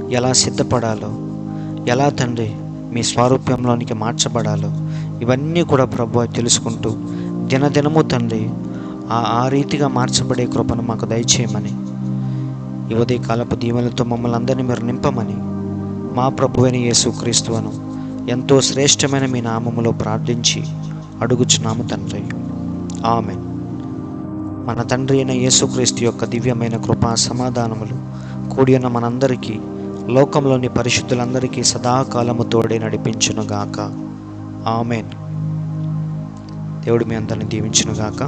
ఎలా సిద్ధపడాలో, ఎలా తండ్రి మీ స్వారూప్యంలోనికి మార్చబడాలో ఇవన్నీ కూడా ప్రభువా తెలుసుకుంటూ దినదినము తండ్రి ఆ రీతిగా మార్చబడే కృపను మాకు దయచేయమని, ఈ ఉదయకాలపు దీవెనలతో మమ్మల్ని అందరినీ మీరు నింపమని మా ప్రభువైన యేసుక్రీస్తువును ఎంతో శ్రేష్టమైన మీ నామములో ప్రార్థించి అడుగుచున్నాము తండ్రి. ఆమేన్. మన తండ్రి అయిన యేసుక్రీస్తు యొక్క దివ్యమైన కృపా సమాధానములు కూడి ఉన్న మనందరికీ, లోకంలోని పరిశుద్ధులందరికీ సదాకాలము తోడే నడిపించునుగాక. ఆమేన్. దేవుడు మీ అందరిని దీవించునుగాక.